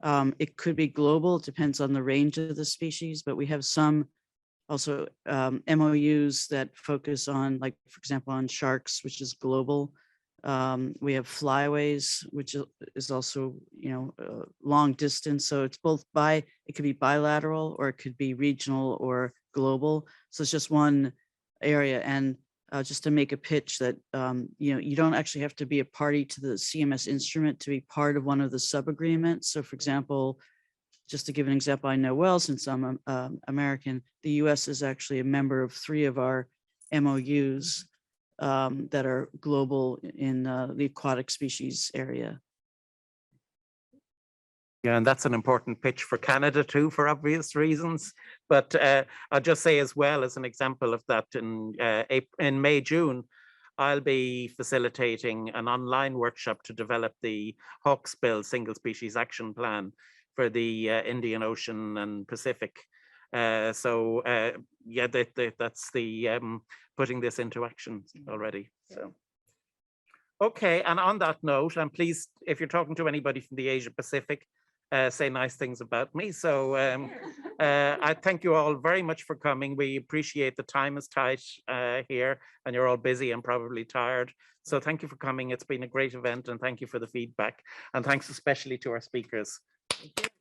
It could be global, it depends on the range of the species, but we have some also MOUs that focus on, like, for example, on sharks, which is global. We have flyways, which is also, long distance. So it's both it could be bilateral, or it could be regional or global. So it's just one area. And just to make a pitch that, you don't actually have to be a party to the CMS instrument to be part of one of the sub-agreements. So for example, just to give an example I know well, since I'm American, the US is actually a member of 3 of our MOUs that are global in the aquatic species area. Yeah, and that's an important pitch for Canada too, for obvious reasons. But I'll just say as well, as an example of that, in May, June, I'll be facilitating an online workshop to develop the Hawksbill Single Species Action Plan for the Indian Ocean and Pacific. Yeah, that's the putting this into action already. So, okay, and on that note, I'm pleased if you're talking to anybody from the Asia Pacific, say nice things about me. So I thank you all very much for coming. We appreciate the time is tight here, and you're all busy and probably tired. So thank you for coming. It's been a great event, and thank you for the feedback. And thanks especially to our speakers. Thank you.